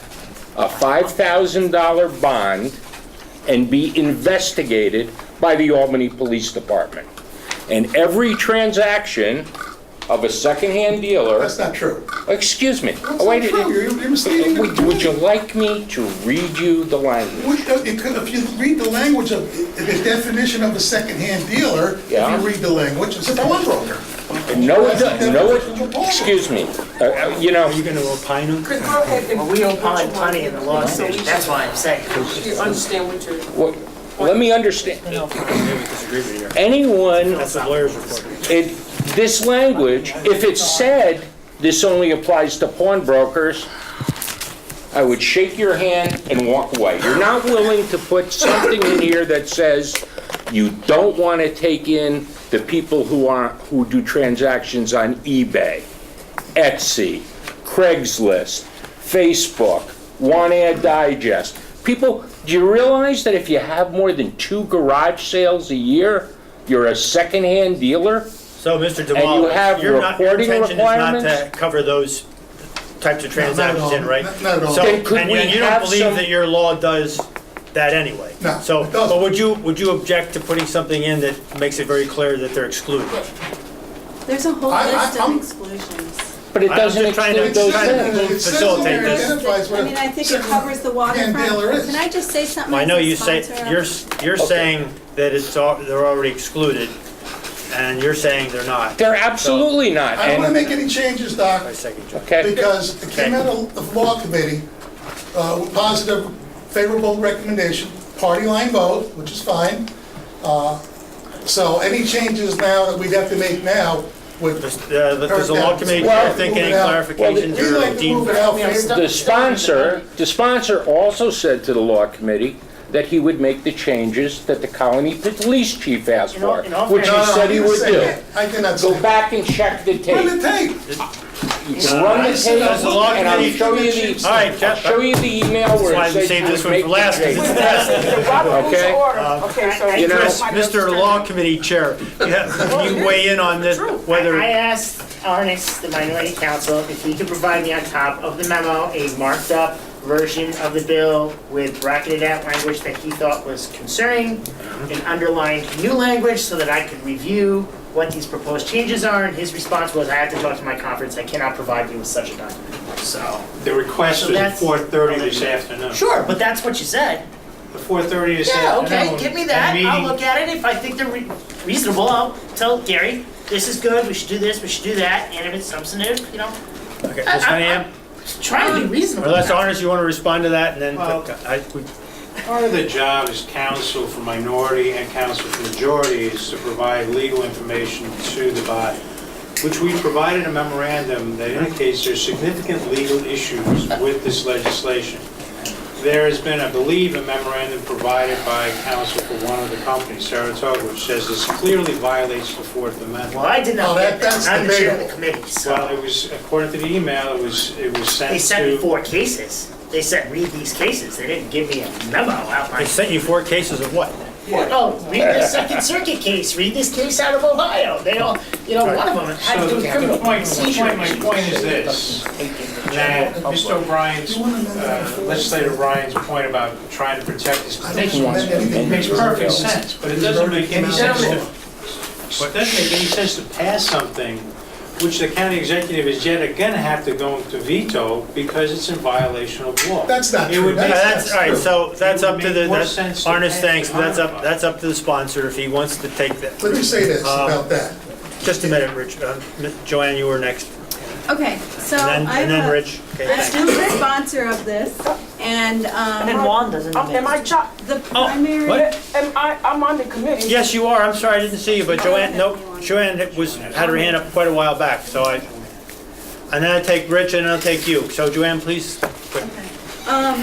a $5,000 bond and be investigated by the Albany Police Department. And every transaction of a secondhand dealer... That's not true. Excuse me. That's not true. You're misleading Would you like me to read you the language? If you read the language of the definition of a second-hand dealer, if you read the language, it's a pawnbroker. No, excuse me. Are you going to opine on? Well, we opine plenty in the law station, that's why I'm saying. You understand what you're... Let me understand. Anyone... That's the lawyer's report. This language, if it said this only applies to pawnbrokers, I would shake your hand and walk away. You're not willing to put something in here that says you don't want to take in the people who do transactions on eBay, Etsy, Craigslist, Facebook, Want Ad Digest. People, do you realize that if you have more than 2 garage sales a year, you're a secondhand dealer? So, Mr. And you have your reporting intention is not requirements? to cover those types of transactions in, right? Not at all. So, Then could and we you don't have believe some- that your law does that anyway? No, So, it doesn't. but would you object to putting something in that makes it very clear that they're excluded? There's a whole list I'm- of exclusions. But it doesn't I'm just trying to exclude those things. facilitate this. I mean, I think it covers the waterfront. dealer is. Can I just say something? Well, I know as a you say, sponsor? you're saying that they're already excluded, and you're saying they're not. They're absolutely not. I don't want to And, make any changes, Doc, okay, because it came out of the law committee, with positive, favorable recommendation, party line vote, which is fine. So any changes now that we'd have to make now would... Does the law committee think any clarifications We'd are like to deemed? move it out favorably. the sponsor also said to the law committee that he would make the changes that the Colony Police Chief asked for, which he said he would do. I cannot say Go back and check the Run tape. the tape. You can run the tape, Does the law and I'll committee- show you the, All right, I'll Jeff. show you the email That's where why it we says saved he this would one make for the last, 'cause it's changes. the best. Okay? You know, Mr. Law Committee Chair, can you weigh in on this, whether... I asked Ernest, the minority counsel, if he could provide me on top of the memo a marked up version of the bill with bracketed out language that he thought was concerning and underlined new language so that I could review what these proposed changes are, and his response was, I have to talk to my conference, I cannot provide you with such a document, so. The request So was at that's- 4:30 this afternoon. Sure, but that's what you said. The 4:30 this Yeah, afternoon. okay, give me that, the I'll meeting- look at it, if I think they're reasonable, I'll tell Gary, this is good, we should do this, we should do that, and if it's substantive, Okay, Ms. Cunningham? try to be reasonable. Unless, Honors, you want to respond to that, and then... Part of the job as counsel for minority and counsel for majority is to provide legal information to the body, which we provided a memorandum that indicates there's significant legal issues with this legislation. There has been, I believe, a memorandum provided by counsel for one of the companies, Saratoga, which says this clearly violates the Fourth Amendment. Well, I did not get that, that's I'm the chair of the debatable. committee, so. Well, it was, according to the email, it was sent to... They sent me 4 cases. They said, read these cases. They didn't give me a memo outlining. They sent you 4 cases of what? Oh, read the Second Circuit case, read this case out of Ohio. They all, one of them had to do with criminal My seizure. point is this, that Mr. O'Brien's, legislator O'Brien's point about trying to protect his constituents makes perfect sense, but it doesn't make any sense to pass something which the county executive is yet again have to go to veto because it's in violation of law. That's not It true. would make That's- All right, so that's up to the, It would make more that's, sense to Arnis, pass thanks, it but on. that's up to the sponsor if he wants to take that. Let me say this about that. Just a minute, Rich. Joanne, you were next. Okay, so And then Rich. Okay, thanks. I'm the sponsor of this, and Juan doesn't Am I, the primary. I'm on the committee. Yes, you are. I'm sorry, I didn't see you, but Joanne, nope, Joanne had her hand up quite a while back, and then I'll take Rich and I'll take you. So Joanne, please. I'm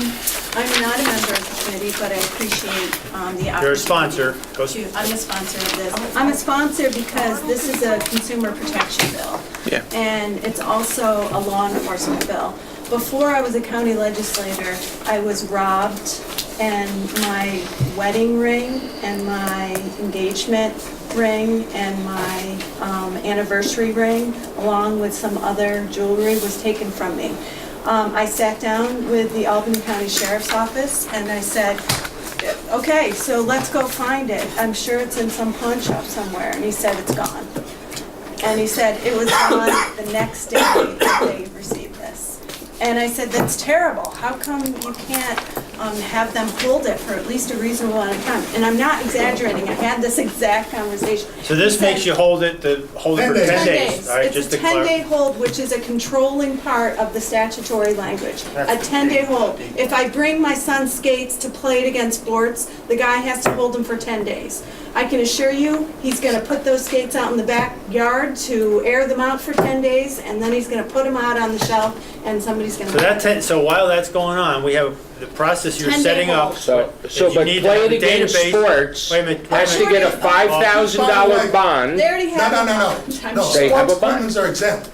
not a member of the committee, but I appreciate the opportunity. You're a sponsor. I'm a sponsor of this. I'm a sponsor because this is a consumer protection bill. Yeah. And it's also a law enforcement bill. Before I was a county legislator, I was robbed, and my wedding ring and my engagement ring and my anniversary ring, along with some other jewelry, was taken from me. I sat down with the Albany County Sheriff's Office and I said, okay, so let's go find it. I'm sure it's in some pawn shop somewhere. And he said, it's gone. And he said, it was gone the next day that they received this. And I said, that's terrible. How come you can't have them hold it for at least a reasonable amount of time? And I'm not exaggerating. I had this exact conversation. So this makes you hold it for 10 days. All right, It's just a to clarify. 10-day hold, which is a controlling part of the statutory language. A 10-day hold. If I bring my son's skates to play it against sports, the guy has to hold them for 10 days. I can assure you, he's going to put those skates out in the backyard to air them out for 10 days, and then he's going to put them out on the shelf, and somebody's going to... So while that's going on, we have the process you're 10-day setting up. hold. So, You but need to have playing a against database. sports Wait a minute. has to get a $5,000 bond. They already have... No. I'm They have a Sports bond. tournaments are exempt.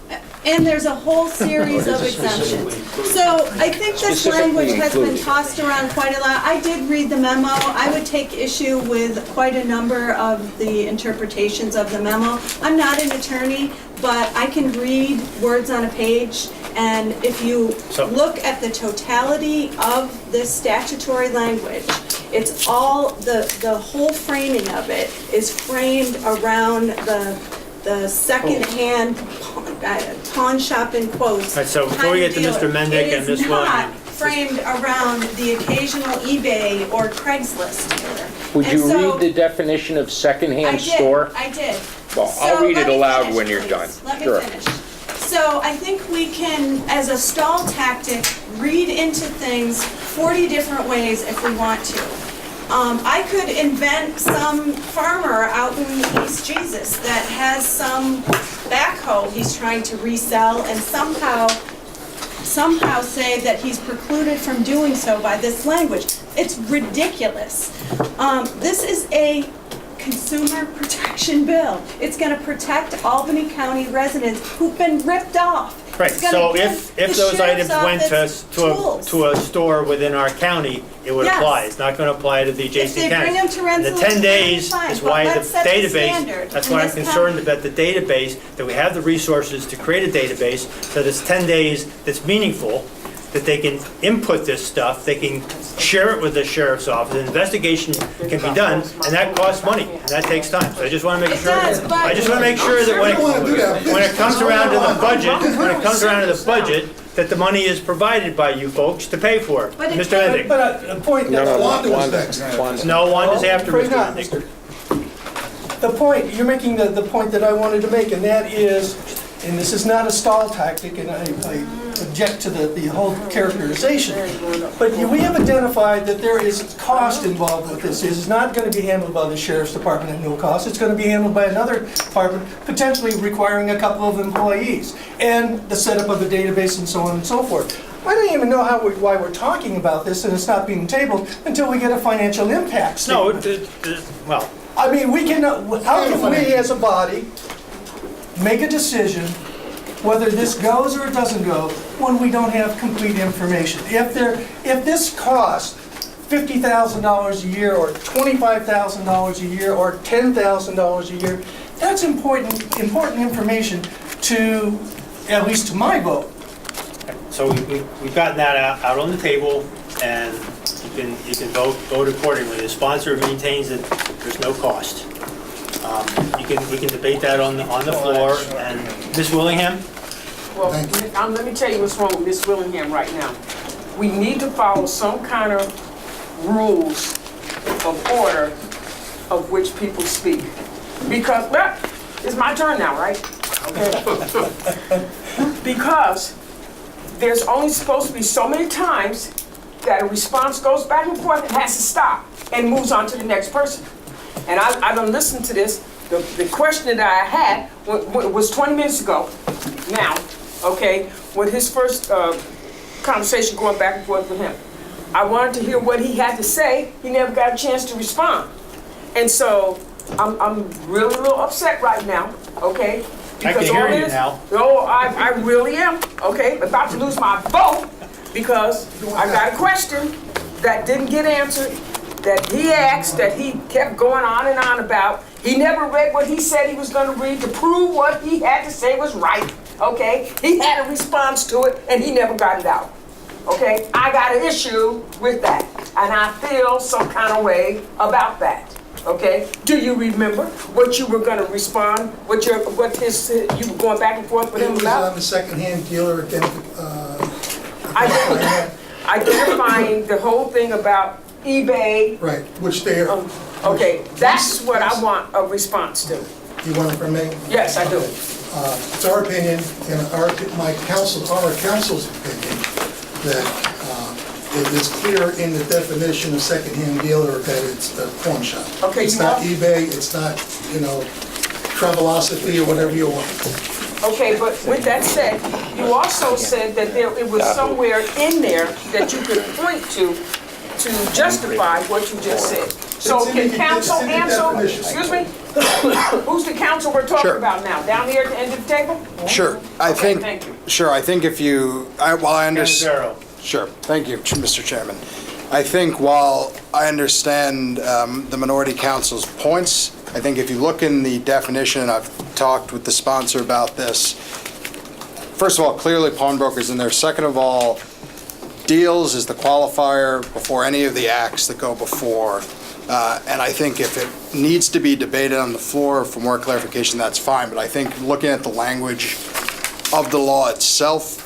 And there's a whole series of exemptions. So I think this language has been tossed around quite a lot. I did read the memo. I would take issue with quite a number of the interpretations of the memo. I'm not an attorney, but I can read words on a page. And if you look at the totality of this statutory language, it's all, the whole framing of it is framed around the second-hand pawn shop in quotes. All right, so before we get to Mr. Mendick and Ms. It is not Willingham. framed around the occasional eBay or Craigslist dealer. Would And you so- read the definition of secondhand store? I did. Well, So I'll read let it me aloud finish, when you're please. done. Let me Sure. finish. So I think we can, as a stall tactic, read into things 40 different ways if we want to. I could invent some farmer out in East Jesus that has some backhoe he's trying to resell and somehow say that he's precluded from doing so by this language. It's ridiculous. This is a consumer protection bill. It's going to protect Albany County residents who've been ripped off. Right, It's gonna so give if the those sheriff's items went office tools. to a store within our county, it would Yes. apply. It's not going to apply to the If adjacent they bring counties. them to And the Rensselaer, 10 days fine, is but why the let's set the database, standard that's in why I'm this concerned county. about the database, that we have the resources to create a database, so this 10 days that's meaningful, that they can input this stuff, they can share it with the sheriff's office, an investigation can be done, and that costs money, and that takes time. So I just want to make It sure, does, but- I just want to make sure that when it comes around to the budget, that the money is provided by you folks to pay for it. But it Mr. can't- Mendick? But a point that... Wanda was next. No, Wanda's after Afraid Mr. not, Mendick. The point, you're making the point that I wanted to make, and that is, and this is not a stall tactic, and I object to the whole characterization, but we have identified that there is cost involved with this. It's not going to be handled by the sheriff's department at no cost. It's going to be handled by another department, potentially requiring a couple of employees, and the setup of the database and so on and so forth. I don't even know why we're talking about this, and it's not being tabled until we get a financial impact statement. Well, I mean, how can we as a body make a decision whether this goes or it doesn't go when we don't have complete information? If this cost $50,000 a year, or $25,000 a year, or $10,000 a year. That's important information to, at least to my vote. So we've gotten that out on the table, and you can vote accordingly. The sponsor maintains that there's no cost. We can debate that on the floor. And Ms. Willingham? Well, let me tell you what's wrong with Ms. Willingham right now. We need to follow some kind of rules of order of which people speak. Because, well, it's my turn now, right? Okay. Because there's only supposed to be so many times that a response goes back and forth and has to stop and moves on to the next person. And I don't listen to this. The question that I had was 20 minutes ago now, okay, with his first conversation going back and forth with him. I wanted to hear what he had to say. He never got a chance to respond. And so I'm really a little upset right now, okay? I can hear you now. No, I really am, okay? About to lose my vote because I got a question that didn't get answered, that he asked, that he kept going on and on about. He never read what he said he was going to read to prove what he had to say was right, okay? He had a response to it and he never got it out, okay? I got an issue with that and I feel some kind of way about that. Okay, do you remember what you were going to respond, you were going back and forth with him about? It was on the second-hand dealer Identifying the whole thing about eBay. Right, which they are. Okay, that's what I want a response to. You want it from me? Yes, I do. It's our opinion, and our council's opinion, that it is clear in the definition of second-hand dealer that it's a pawn shop. Okay, it's not eBay, it's not, Travelocity or whatever you want. Okay, but with that said, you also said that it was somewhere in there that you could point to justify what you just said. So can council answer, excuse me? Who's the council we're talking about now? Down here at the end of the table? Sure. I think if you, while I understand. Sure. Thank you, Mr. Chairman. I think while I understand the minority council's points, I think if you look in the definition, I've talked with the sponsor about this. First of all, clearly pawnbrokers in there. Second of all, deals is the qualifier before any of the acts that go before. And I think if it needs to be debated on the floor for more clarification, that's fine. But I think looking at the language of the law itself,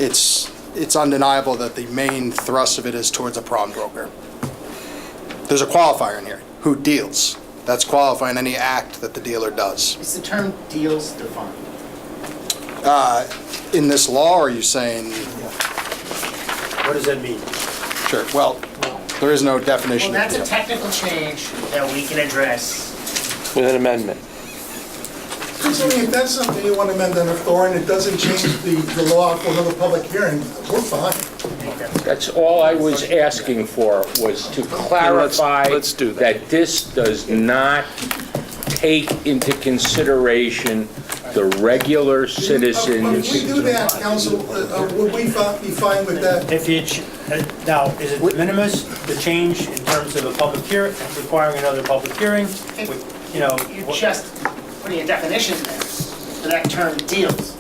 it's undeniable that the main thrust of it is towards a pawnbroker. There's a qualifier in here, who deals. That's qualifying any act that the dealer does. Is the term deals defined? In this law, or are you saying? What does that mean? Sure, well, there is no definition. Well, that's a technical change that we can address. With an amendment. If that's something you want to amend on the floor and it doesn't change the law for another public hearing, we're fine. That's all I was asking for, was to clarify let's do that. this does not take into consideration the regular citizens. When we do that, council, would we be fine with that? If you, now, is it de minimis, the change in terms of a public hearing, requiring another public hearing? You're just putting a definition there for that term deals,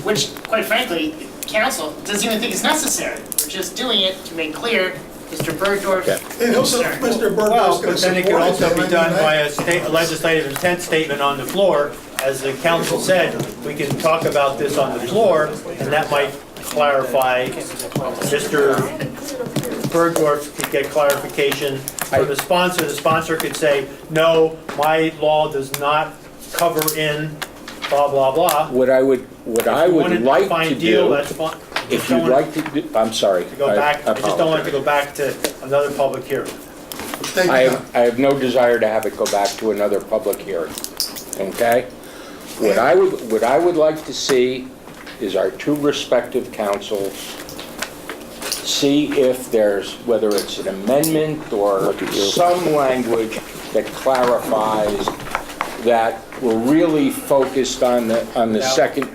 which, quite frankly, council doesn't even think is necessary. We're just doing it to make clear Mr. Bergdorf's And also, Mr. Bergdorf's going to But then it can also be done by a legislative intent statement on the floor. As the council said, we can talk about this on the floor, and that might clarify. Mr. Bergdorf could get clarification from the sponsor. The sponsor could say, no, my law does not cover in blah, blah, blah. What I would like to do, if you'd like to do, I'm sorry. Go back. I just don't want it to go back to another public hearing. I have no desire to have it go back to another public hearing, okay? What I would like to see is our two respective councils see if there's, whether it's an amendment or some language that clarifies that we're really focused on the second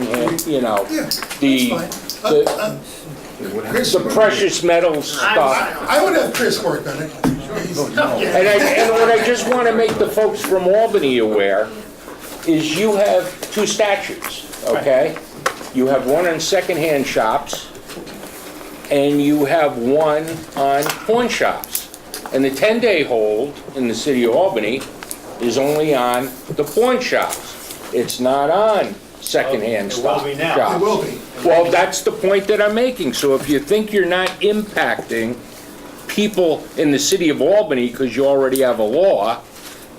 hand, Yeah, that's fine. the precious metals stuff. I would have Chris work on it. And what I just want to make the folks from Albany aware is you have two statutes, okay? You have one on secondhand shops, and you have one on pawn shops. And the 10-day hold in the city of Albany is only on the pawn shops. It's not on secondhand It will be now. shops. It will be. Well, that's the point that I'm making. So if you think you're not impacting people in the city of Albany because you already have a law,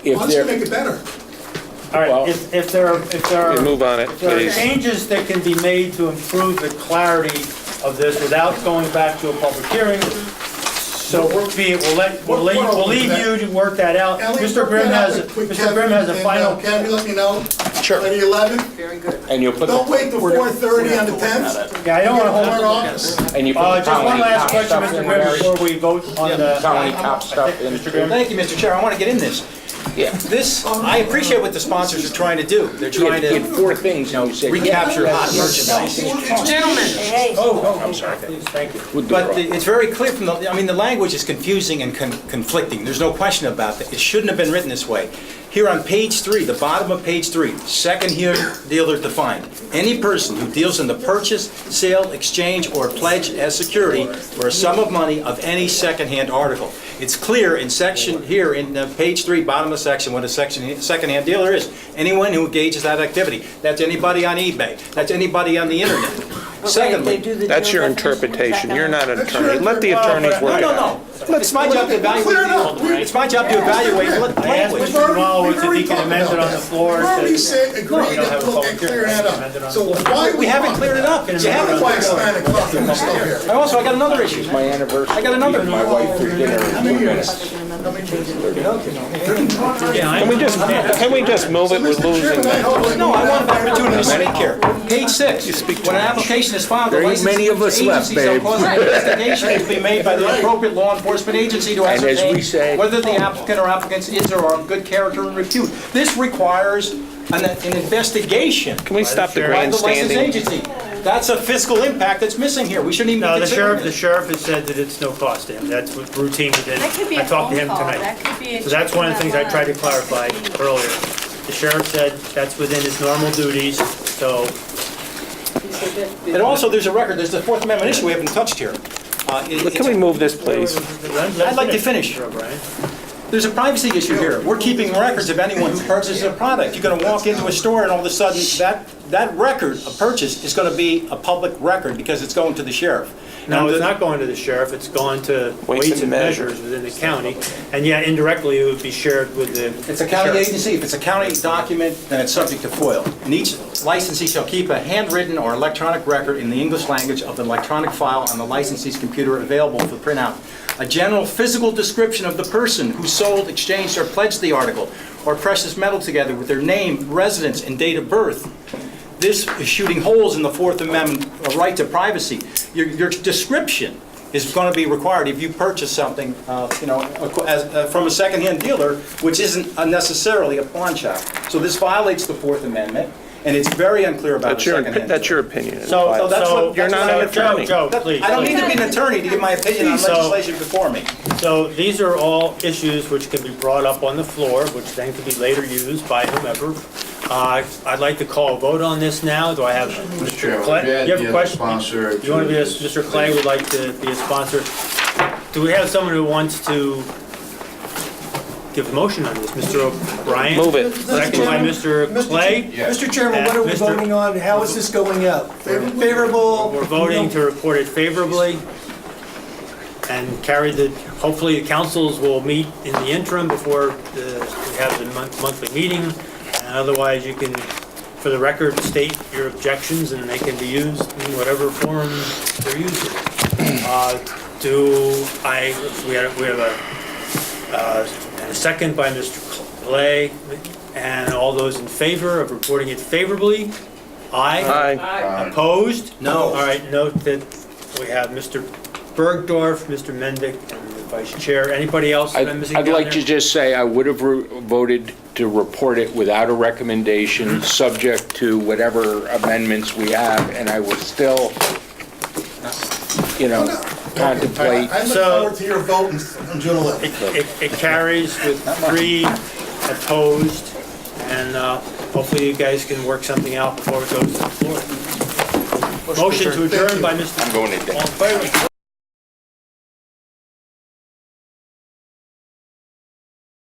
if Why don't you they're... make it better? All Well- right, if there are... Move on it, If there are please. changes that can be made to improve the clarity of this without going back to a public hearing, so be it, we'll leave you to work that out. Ellie, Mr. Grimm has a final... Kevin, let me know. Sure. By the 11th? Very good. And you'll put Don't the... wait till 4:30 on the 10th. Yeah, I don't want to hold... Our office. And you put the Just one county last cop question, stuff Mr. in Grimm, there. before we vote on the... County cop stuff in. Mr. Grimm? Thank you, Mr. Chair. I want to get in this. Yeah. This, I appreciate what the sponsors are trying to do. They're trying You had to, four things and you said... recapture hot merchandise. Hey, Oh, I'm sorry. Thank you. With the But rock. it's very clear from the, I mean, the language is confusing and conflicting. There's no question about that. It shouldn't have been written this way. Here on page 3, the bottom of page 3, second-hand dealer defined. Any person who deals in the purchase, sale, exchange, or pledge as security for a sum of money of any second-hand article. It's clear in section, here in page 3, bottom of section, what a second-hand dealer is. Anyone who engages that activity. That's anybody on eBay. That's anybody on the internet. Secondly, That's your interpretation. You're not an attorney. Let the attorneys work it out. no. It's my job to evaluate the, it's my job to evaluate I asked language. Mr. Malowitz if he can amend it on the floor. We've already so- agreed don't have a to look public and clear hearing. that Amend it up. on So the why? We haven't cleared it up. You haven't Why cleared it's it up. 9 o'clock and we're still here? I also, I got another issue. My anniversary. I got another- My wife for dinner in 2 minutes. Can we just move it? We're losing that. No, I want an opportunity to speak here. Page 6, when an application is filed, the There ain't many of us licensing left, agency shall babe. cause an investigation to be made by the appropriate law enforcement agency to And as we ascertain say- whether the applicant or applicants is or are of good character and repute. This requires an investigation Can we stop the by the licensed grandstanding? agency. That's a fiscal impact that's missing here. We shouldn't even No, be the considering sheriff it. has said that it's no cost to him. That's what routine within. that could be I a talked to him phone call. tonight. That could be a So that's one of the check things I on tried to that clarify earlier. The sheriff said that's within his normal duties, so And also, there's a record, there's the Fourth Amendment issue we haven't touched here. Can we move this, please? I'd like to finish. There's a privacy issue here. We're keeping records of anyone who purchases a product. You're gonna walk into a store and all of a sudden, that record of purchase is gonna be a public record because it's going to the sheriff. no, And it's the- not going to the sheriff, it's going to Weights weights and and measures. measures within the county. And yet indirectly, it would be shared with the It's a county sheriff. agency. If it's a county document, then it's subject to FOIL. And each licensee shall keep a handwritten or electronic record in the English language of the electronic file on the licensee's computer available for printout. A general physical description of the person who sold, exchanged, or pledged the article or precious metal together with their name, residence, and date of birth. This is shooting holes in the Fourth Amendment right to privacy. Your description is going to be required if you purchase something, from a secondhand dealer, which isn't necessarily a pawn shop. So this violates the Fourth Amendment, and it's very unclear about That's the your, secondhand. that's your opinion. So, that's what- You're not an attorney. Joe, please. I don't need to be an attorney to give my opinion on So- legislation before me. So these are all issues which can be brought up on the floor, which then can be later used by whomever. I'd like to call a vote on this now. Do I have Mr. Chairman, Clay? we had You have a the question? sponsor You want to be, to- Mr. Clay would like to be a sponsor. Do we have someone who wants to give a motion on this? Mr. O'Brien? Move it. Second by Mr. Clay? Mr. Chairman, what are we Mr. voting on? How is this going up? Favorable? We're voting to report it favorably and carry the, hopefully the councils will meet in the interim before we have the monthly meeting. And otherwise, you can, for the record, state your objections and they can be used in whatever form they're used in. We have a second by Mr. Clay, and all those in favor of reporting it favorably? Aye. Aye. Opposed? No. All right, note that we have Mr. Bergdorf, Mr. Mendick, and the Vice Chair. Anybody else that I'm missing down I'd like there? to just say I would have voted to report it without a recommendation, subject to whatever amendments we have, and I will still you know, contemplate. I look forward to your vote on June 11th. It carries with 3 opposed, and hopefully you guys can work something out before it goes to the floor. Motion to adjourn by Mr. I'm going to. All in favor?